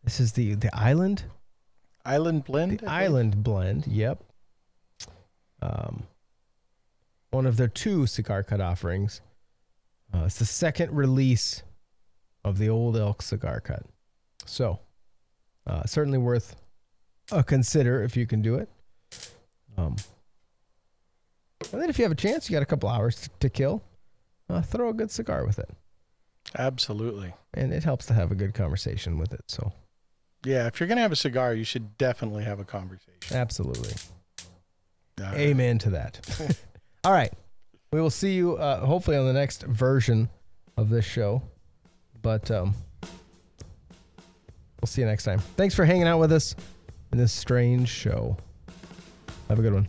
This is the Island blend. The Island blend. Yep. One of their 2 cigar cut offerings. It's the second release of the Old Elk cigar cut. So, certainly worth a consider if you can do it. And then if you have a chance, you got a couple hours to kill, throw a good cigar with it. Absolutely. And it helps to have a good conversation with it. So, yeah, if you're going to have a cigar, you should definitely have a conversation. absolutely. All right. Amen to that. All right. We will see you hopefully on the next version of this show. But we'll see you next time. Thanks for hanging out with us in this strange show. Have a good one.